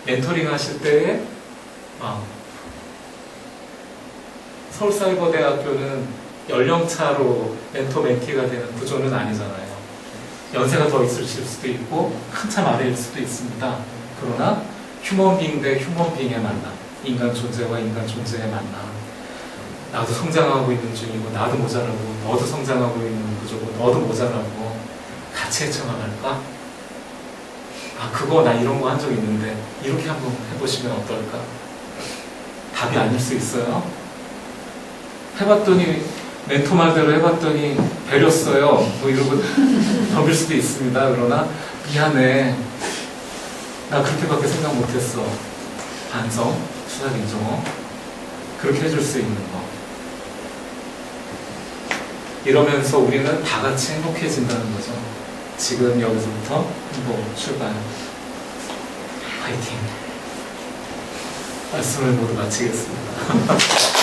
멘토링 하실 때의 마음. 서울사이버대학교는 연령차로 멘토 멘티가 되는 구조는 아니잖아요. 연세가 더 있으실 수도 있고 한참 아래일 수도 있습니다. 그러나 휴먼빙 대 휴먼빙의 만남, 인간 존재와 인간 존재의 만남. 나도 성장하고 있는 중이고 나도 모자라고 너도 성장하고 있는 구조고 너도 모자라고 같이 헤쳐나갈까? 그거 나 이런 거 한 적 있는데 이렇게 한번 해보시면 어떨까? 답이 아닐 수 있어요. 해봤더니 멘토 말대로 해봤더니 배렸어요. 뭐 이러고 덤빌 수도 있습니다. 그러나 미안해. 나 그렇게밖에 생각 못했어. 반성, 수작 인정. 그렇게 해줄 수 있는 거. 이러면서 우리는 다 같이 행복해진다는 거죠. 지금 여기서부터 행복 출발. 화이팅. 말씀을 모두 마치겠습니다.